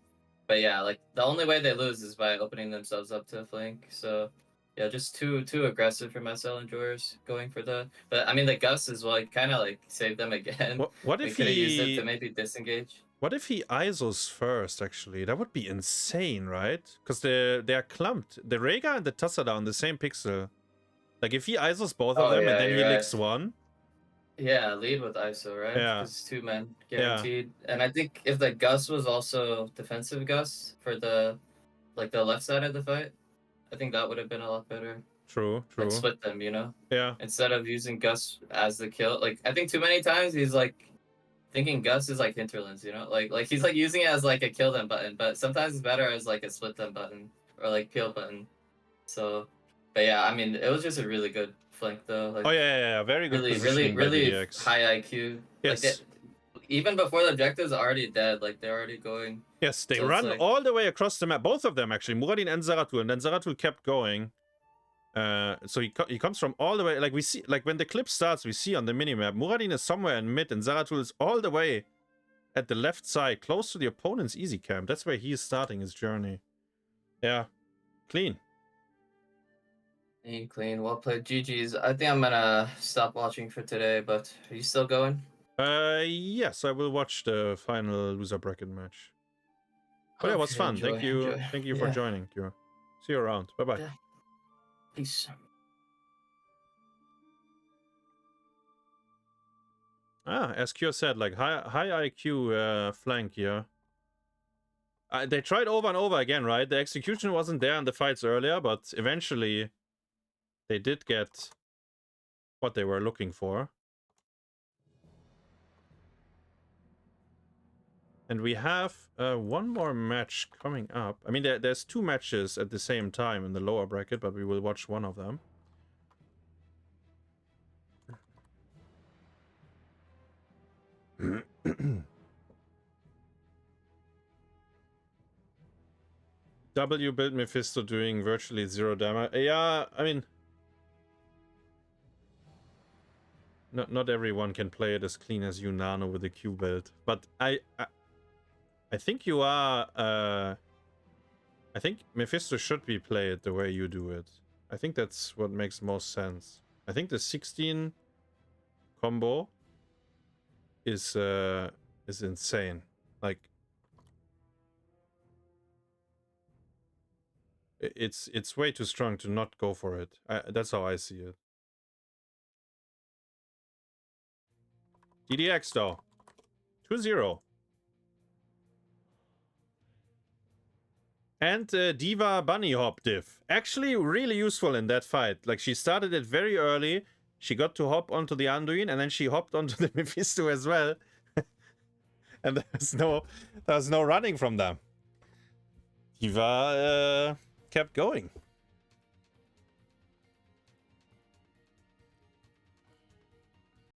B: But yeah, like the only way they lose is by opening themselves up to a flank. So yeah, just too aggressive for my SL enjoyers going for that. But I mean, the Gus is like kind of like saved them again.
A: What if
B: he could have used it to maybe disengage?
A: What if he ISOs first? Actually, that would be insane, right? Because they are clumped. The Rhaegar and the Tussad are on the same pixel. Like if he ISOs both of them and then he licks one.
B: Yeah, lead with ISO, right?
A: Yeah.
B: It's 2 men guaranteed. Yeah. And I think if the Gus was also defensive Gus for the left side of the fight, I think that would have been a lot better.
A: True.
B: Like split them, you know?
A: Yeah.
B: Instead of using Gus as the kill. Like I think too many times he's like thinking Gus is like hinterlands, you know? Like he's like using it as like a kill them button, but sometimes it's better as like a split them button or like kill button. So but yeah, I mean it was just a really good flank though. Like,
A: oh yeah, very good.
B: Really high IQ.
A: Yes.
B: Like even before the objectives are already dead, like they're already going.
A: Yes, they
B: so
A: run
B: like...
A: all the way across the map. Both of them actually, Muradin and Zeratul, and then Zeratul kept going. So he comes from all the way. Like we see, like when the clip starts, we see on the minimap, Muradin is somewhere in mid, and Zeratul is all the way at the left side, close to the opponent's easy camp. That's where he is starting his journey. Yeah, clean.
B: Clean, well played, GG's. I think I'm gonna stop watching for today, but are you still going?
A: Yes, I will watch the final loser bracket match. But yeah, it was fun. Thank you for joining. See you around. Bye bye.
B: Yeah. Peace.
A: As Q said, like high IQ flank here. They tried over and over again, right? The execution wasn't there in the fights earlier, but eventually they did get what they were looking for. And we have one more match coming up. I mean, there's 2 matches at the same time in the lower bracket, but we will watch one of them. W build Mephisto doing virtually 0 damage. Yeah, I mean, not everyone can play it as clean as you, Nano, with the Q build. But I think you are. I think Mephisto should be played the way you do it. I think that's what makes most sense. I think the 16 combo is insane. Like, it's way too strong to not go for it. That's how I see it. DDX though, 2-0. And Diva Bunny Hop diff. Actually really useful in that fight. Like, she started it very early. She got to hop onto the Anduin, and then she hopped onto the Mephisto as well. And there was no running from them. Diva kept going.